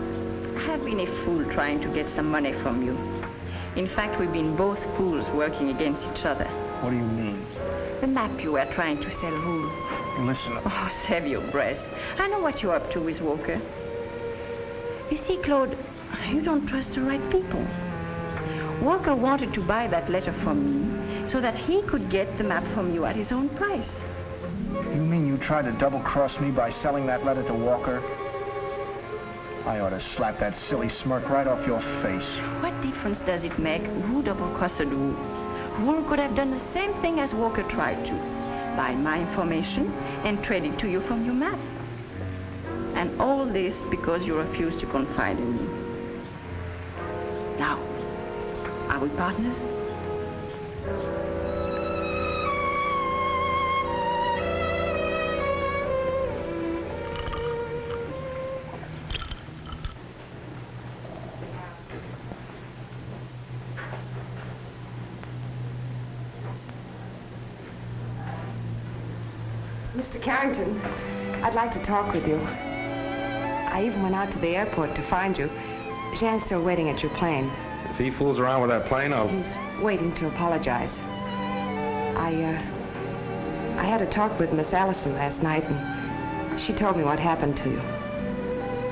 I've been a fool trying to get some money from you. In fact, we've been both fools working against each other. What do you mean? The map you were trying to sell, Rule. Listen. Oh, save your breath. I know what you're up to with Walker. You see, Claude, you don't trust the right people. Walker wanted to buy that letter from me so that he could get the map from you at his own price. You mean you tried to double-cross me by selling that letter to Walker? I ought to slap that silly smirk right off your face. What difference does it make who double-crossed who? Who could have done the same thing as Walker tried to, buy my information and trade it to you from your map. And all this because you refused to confide in me. Now, are we partners? Mr. Carrington, I'd like to talk with you. I even went out to the airport to find you. Jean's still waiting at your plane. If he fools around with that plane, I'll... He's waiting to apologize. I had a talk with Miss Allison last night, and she told me what happened to you.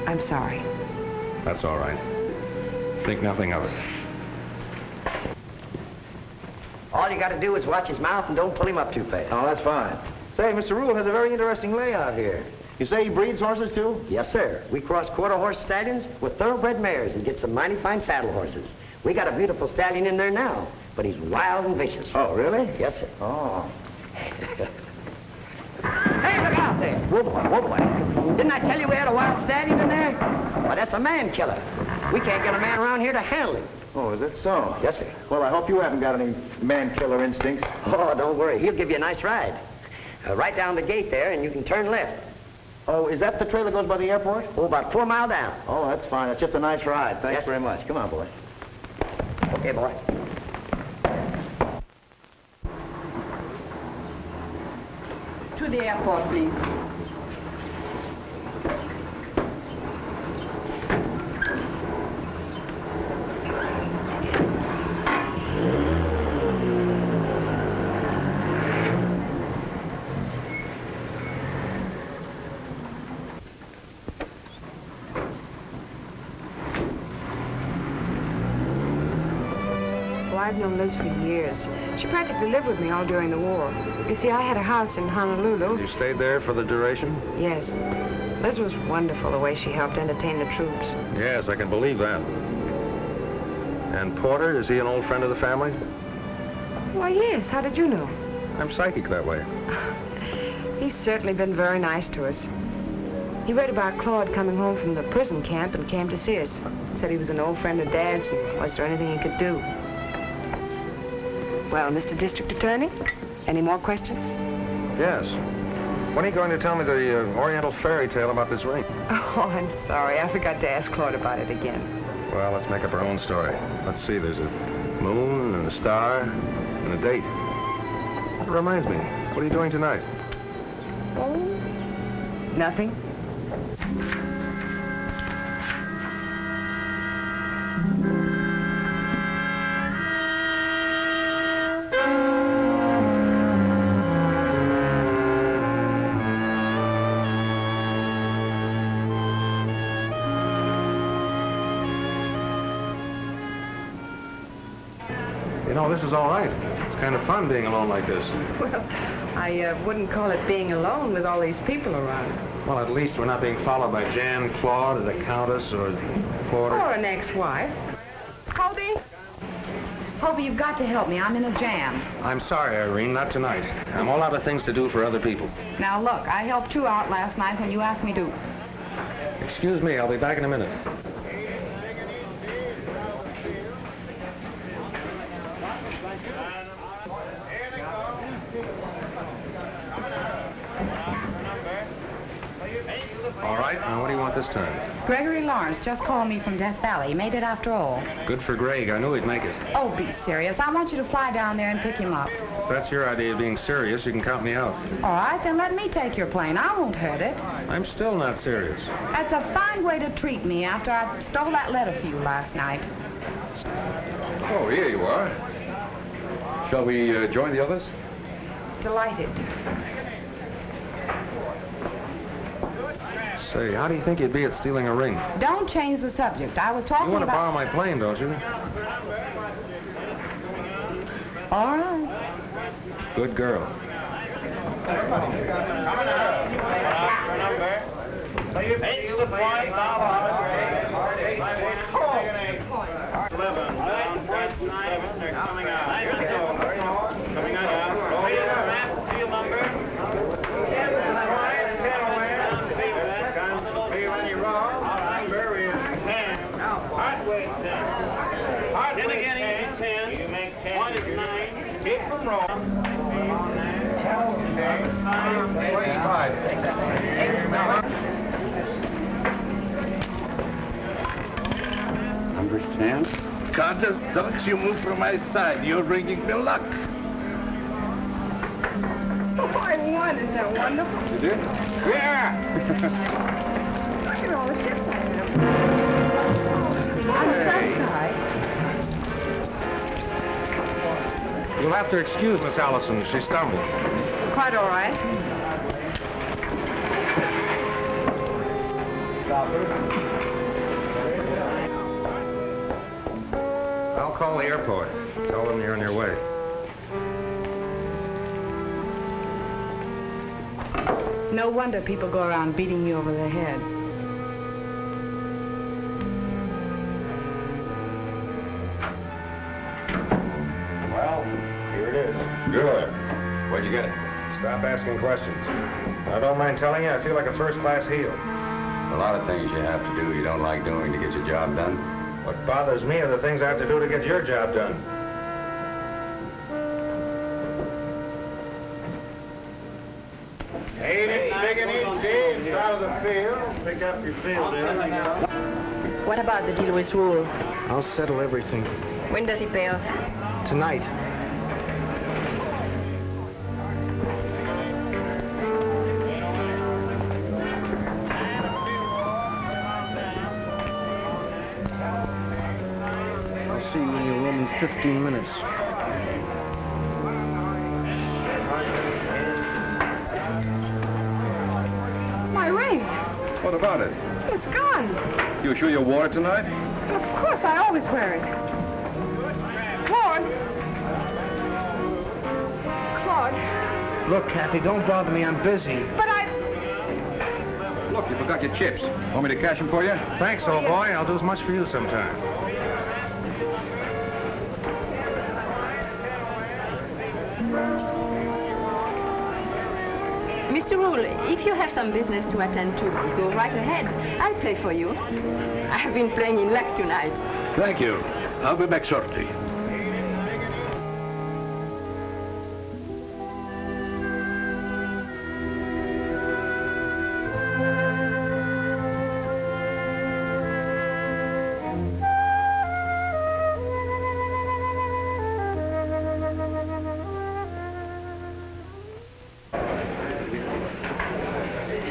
I'm sorry. That's all right. Think nothing of it. All you got to do is watch his mouth and don't pull him up too fast. Oh, that's fine. Say, Mr. Rule has a very interesting layout here. You say he breeds horses, too? Yes, sir. We cross quarter-horse stallions with thoroughbred mares and get some mighty fine saddle horses. We got a beautiful stallion in there now, but he's wild and vicious. Oh, really? Yes, sir. Oh. Hey, look out there. Whoa, boy, whoa, boy. Didn't I tell you we had a wild stallion in there? Why, that's a man killer. We can't get a man around here to handle him. Oh, is that so? Yes, sir. Well, I hope you haven't got any man-killer instincts. Oh, don't worry. He'll give you a nice ride. Right down the gate there, and you can turn left. Oh, is that the trail that goes by the airport? Oh, about 4 miles down. Oh, that's fine. That's just a nice ride. Thanks Yes, very much. Come on, boy. Okay, boy. To the airport, please. I've known Liz for years. She practically lived with me all during the war. You see, I had a house in Honolulu. You stayed there for the duration? Yes. Liz was wonderful, the way she helped entertain the troops. Yes, I can believe that. And Porter, is he an old friend of the family? Why, yes. How did you know? I'm psychic that way. He's certainly been very nice to us. He read about Claude coming home from the prison camp and came to see us. Said he was an old friend of Dad's and was there anything he could do. Well, Mr. District Attorney, any more questions? Yes. When are you going to tell me the Oriental fairy tale about this ring? Oh, I'm sorry. I forgot to ask Claude about it again. Well, let's make up our own story. Let's see, there's a moon and a star and a date. That reminds me, what are you doing tonight? Oh, nothing. You know, this is all right. It's kind of fun being alone like this. Well, I wouldn't call it being alone with all these people around. Well, at least we're not being followed by Jan, Claude, or the Countess, or Porter. Or an ex-wife. Hobie? Hobie, you've got to help me. I'm in a jam. I'm sorry, Irene, not tonight. I'm all out of things to do for other people. Now, look, I helped you out last night when you asked me to. Excuse me, I'll be back in a minute. All right, now what do you want this time? Gregory Lawrence just called me from Death Valley. He made it after all. Good for Greg. I knew he'd make it. Oh, be serious. I want you to fly down there and pick him up. If that's your idea of being serious, you can count me out. All right, then let me take your plane. I won't hurt it. I'm still not serious. That's a fine way to treat me after I stole that letter for you last night. Oh, here you are. Shall we join the others? Delighted. Say, how do you think you'd be at stealing a ring? Don't change the subject. I was talking You want to about... borrow my plane, don't you? All right. Good girl. Understand? Countess, don't you move from my side. You're bringing me luck. Oh, I won. Isn't that wonderful? You did? Yeah! Look at all the chips I have. I'm so sorry. You'll have to excuse Miss Allison. She stumbled. It's quite all right. I'll call the airport. Tell them you're on your way. No wonder people go around beating you over the head. Well, here it is. Good. Where'd you get it? Stop asking questions. I don't mind telling you, I feel like a first-class heel. A lot of things you have to do you don't like doing to get your job done. What bothers me are the things I have to do to get your job done. Ain't it big and easy? It's out of the field. Pick up your field in. What about the deal with Rule? I'll settle everything. When does he pay off? Tonight. I'll see you in your room in 15 minutes. My ring. What about it? It's gone. You sure you wore it tonight? Of course, I always wear it. Claude. Claude. Look, Kathy, don't bother me. I'm busy. But I... Look, you forgot your chips. Want me to cash them for you? Thanks, old boy. I'll do as much for you sometime. Mr. Rule, if you have some business to attend to, go right ahead. I'll play for you. I've been playing in luck tonight. Thank you. I'll be back shortly.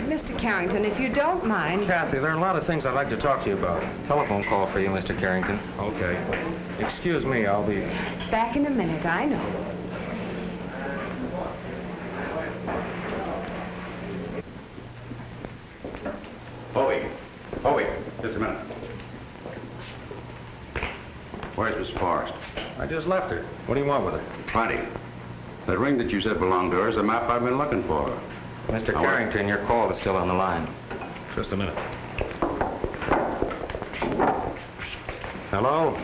Mr. Carrington, if you don't mind... Kathy, there are a lot of things I'd like to talk to you about. Telephone call for you, Mr. Carrington. Okay. Excuse me, I'll be... Back in a minute, I know. Howie, just a minute. Where's Miss Forrest? I just left her. What do you want with her? Plenty. That ring that you said belonged to her is the map I've been looking for. Mr. Carrington, your call is still on the line. Just a minute. Hello?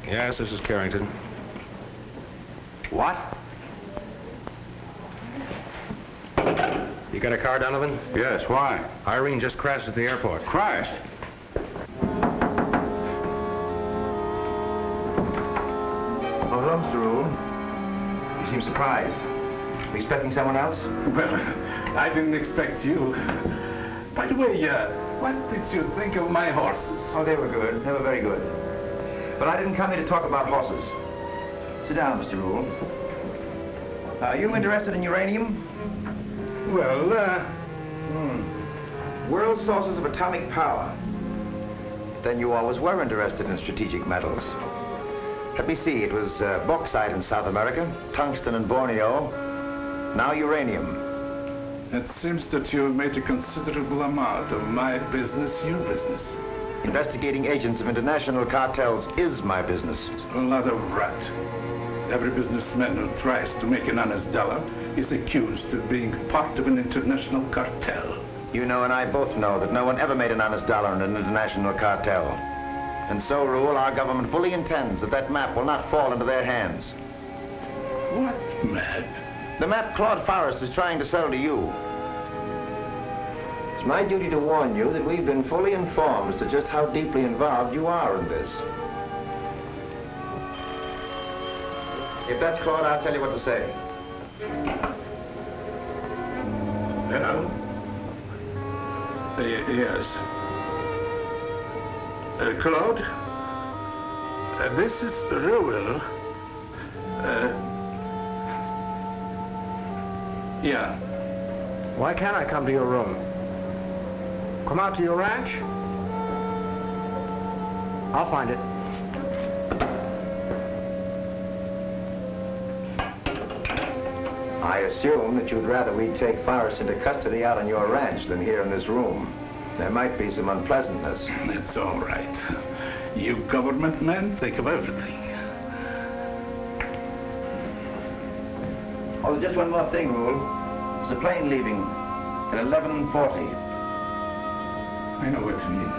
Yes, this is Carrington. What? You got a car, Donovan? Yes, why? Irene just crashed at the airport. Crashed? Oh, hello, Mr. Rule. You seem surprised. Expecting someone else? Well, I didn't expect you. By the way, what did you think of my horses? Oh, they were good. They were very good. But I didn't come here to talk about horses. Sit down, Mr. Rule. Are you interested in uranium? Well, World sources of atomic power. Then you always were interested in strategic metals. Let me see, it was bauxite in South America, tungsten in Borneo, now uranium. It seems that you've made a considerable amount of my business your business. Investigating agents of international cartels is my business. A lot of rat. Every businessman who tries to make an honest dollar is accused of being part of an international cartel. You know and I both know that no one ever made an honest dollar in an international cartel. And so, Rule, our government fully intends that that map will not fall into their hands. What map? The map Claude Forrest is trying to sell to you. It's my duty to warn you that we've been fully informed as to just how deeply involved you are in this. If that's Claude, I'll tell you what to say. Hello? Yes. Claude? This is Rowell. Yeah. Why can't I come to your room? Come out to your ranch? I'll find it. I assume that you'd rather we take Forrest into custody out on your ranch than here in this room. There might be some unpleasantness. It's all right. You government men think of everything. Oh, just one more thing, Rule. There's a plane leaving at 11:40. I know what you mean.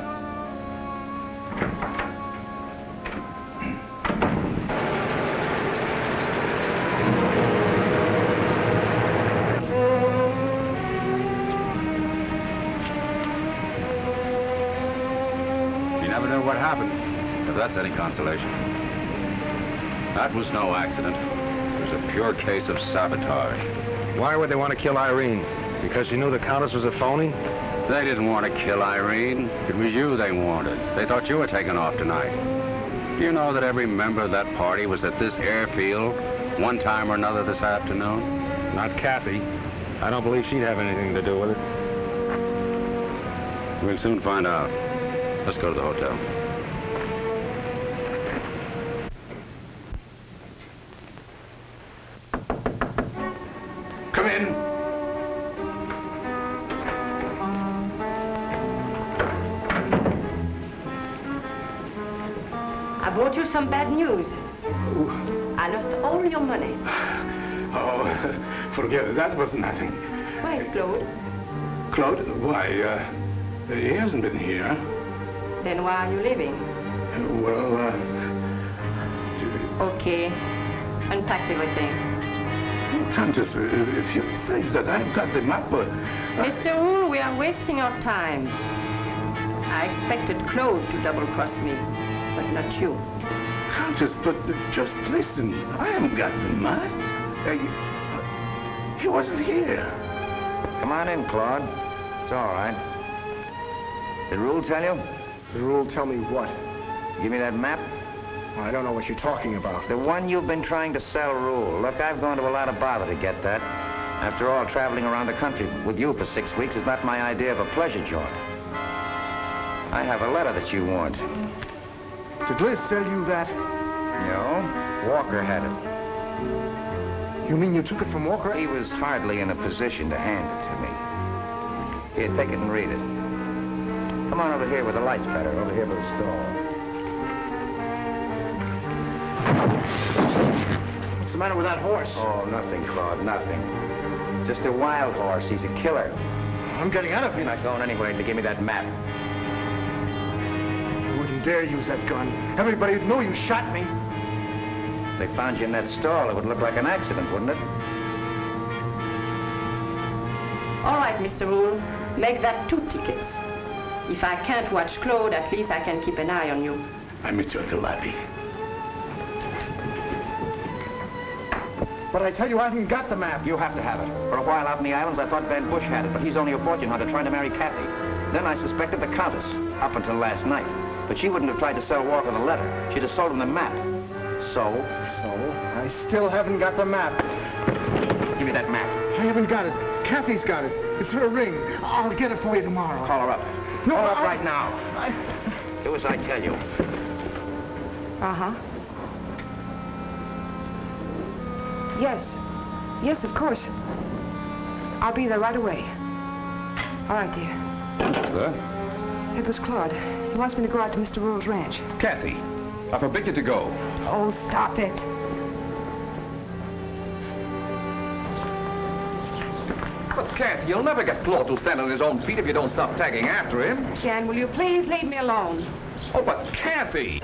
You never knew what happened, if that's any consolation. That was no accident. It was a pure case of sabotage. Why would they want to kill Irene? Because she knew the Countess was a phony? They didn't want to kill Irene. It was you they wanted. They thought you were taking off tonight. Do you know that every member of that party was at this airfield one time or another this afternoon? Not Kathy. I don't believe she'd have anything to do with it. We'll soon find out. Let's go to the hotel. Come in. I brought you some bad news. I lost all your money. Oh, forget it. That was nothing. Where is Claude? Claude? Why, he hasn't been here. Then why are you leaving? Well, Okay. Unpacked everything. Countess, if you think that I've got the map, Mr. Rule, we are wasting our time. I expected Claude to double-cross me, but not you. Countess, but just listen. I haven't got the map. He wasn't here. Come on in, Claude. It's all right. Did Rule tell you? Did Rule tell me what? Give me that map? I don't know what you're talking about. The one you've been trying to sell, Rule. Look, I've gone to a lot of bother to get that. After all, traveling around the country with you for 6 weeks is not my idea of a pleasure jaunt. I have a letter that you want. Did Liz sell you that? No, Walker had it. You mean you took it from Walker? He was hardly in a position to hand it to me. Here, take it and read it. Come on over here where the light's better, over here by the stall. What's the matter with that horse? Oh, nothing, Claude, nothing. Just a wild horse. He's a killer. I'm getting out of here. You're not going anywhere to give me that map. You wouldn't dare use that gun. Everybody would know you shot me. If they found you in that stall, it would look like an accident, wouldn't it? All right, Mr. Rule. Make that 2 tickets. If I can't watch Claude, at least I can keep an eye on you. I miss you, Uncle Lappy. But I tell you, I haven't got the map. You have to have it. For a while out in the islands, I thought Van Bush had it, but he's only a fortune hunter trying to marry Kathy. Then I suspected the Countess, up until last night. But she wouldn't have tried to sell Walker the letter. She'd have sold him the map. So, I still haven't got the map. give me that map. I haven't got it. Kathy's got it. It's her ring. I'll get it for you tomorrow. Call her up. No, Call her up right now. I... Do as I tell you. Uh-huh. Yes. Yes, of course. I'll be there right away. All right, dear. Who's that? It was Claude. He wants me to go out to Mr. Rule's ranch. Kathy, I forbid you to go. Oh, stop it. Kathy, you'll never get Claude to stand on his own feet if you don't stop tagging after him. Jen, will you please leave me alone? Oh, but Kathy!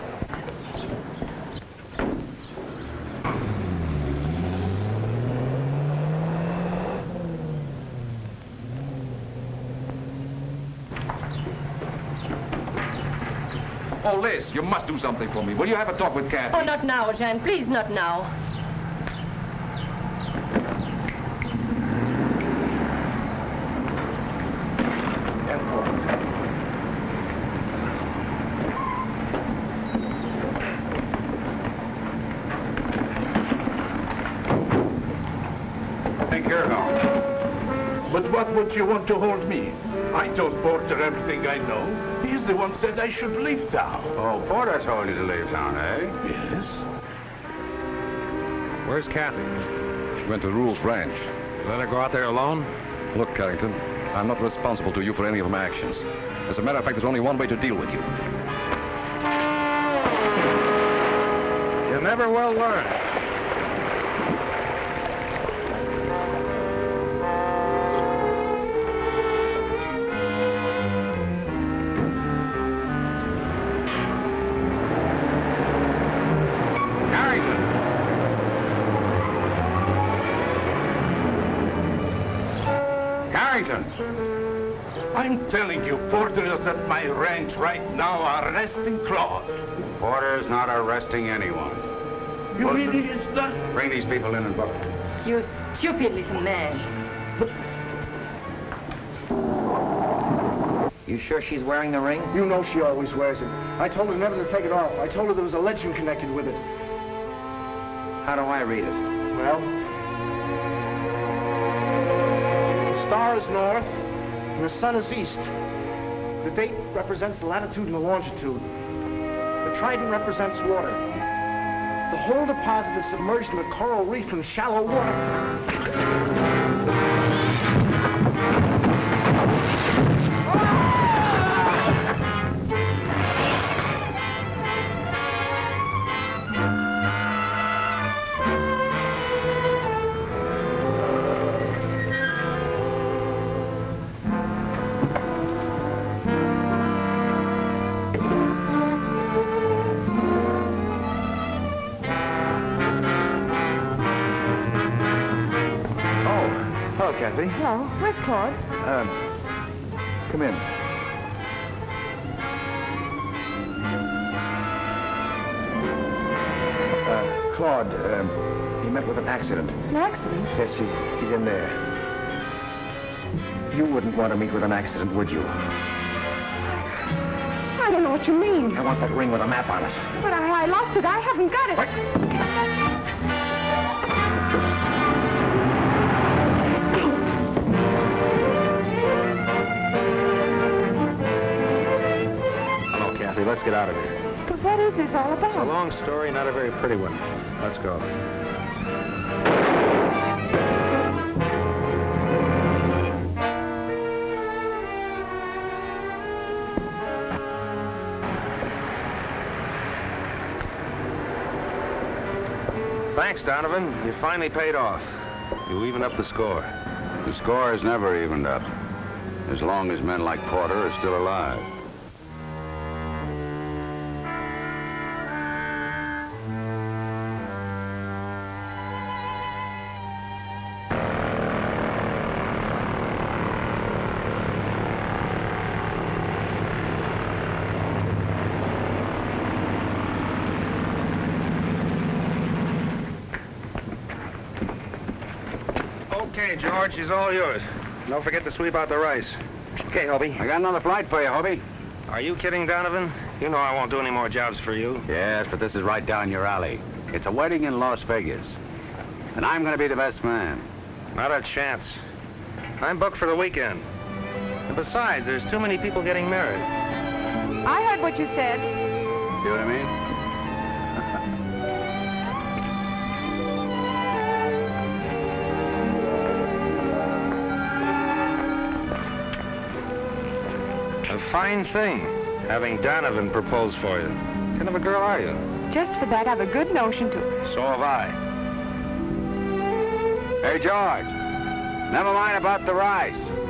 Oh, Liz, you must do something for me. Will you have a talk with Kathy? Oh, not now, Jean. Please, not now. Take care now. But what would you want to hold me? I told Porter everything I know. He's the one said I should leave town. Oh, Porter told you to leave town, eh? Yes. Where's Kathy? She went to Rule's ranch. Let her go out there alone? Look, Carrington, I'm not responsible to you for any of my actions. As a matter of fact, there's only one way to deal with you. You never will learn. I'm telling you, Porter is at my ranch right now arresting Claude. Porter's not arresting anyone. You mean he's not? Bring these people in and book them. You stupid little man. You sure she's wearing the ring? You know she always wears it. I told her never to take it off. I told her there was a legend connected with it. How do I read it? Well, the star is north, and the sun is east. The date represents the latitude and the longitude. The trident represents water. The whole deposit is submerged in a coral reef in shallow water. Kathy. Hello. Where's Claude? Come in. Claude, he met with an accident. An accident? Yes, he's in there. You wouldn't want to meet with an accident, would you? I don't know what you mean. I want that ring with a map on it. But I lost it. I haven't got it. What? Let's get out of here. But what is this all about? It's a long story, not a very pretty one. Let's go. Thanks, Donovan. You finally paid off. You evened up the score. The score is never evened up, as long as men like Porter are still alive. Okay, George, she's all yours. Don't forget to sweep out the rice. Okay, Hobie. I got another flight for you, Hobie. Are you kidding, Donovan? You know I won't do any more jobs for you. Yes, but this is right down your alley. It's a wedding in Las Vegas. And I'm going to be the best man. Not a chance. I'm booked for the weekend. And besides, there's too many people getting married. I heard what you said. See what I mean? A fine thing, having Donovan propose for you. What kind of a girl are you? Just for that, I've a good notion to. So have I. Hey, George. Never mind about the rise.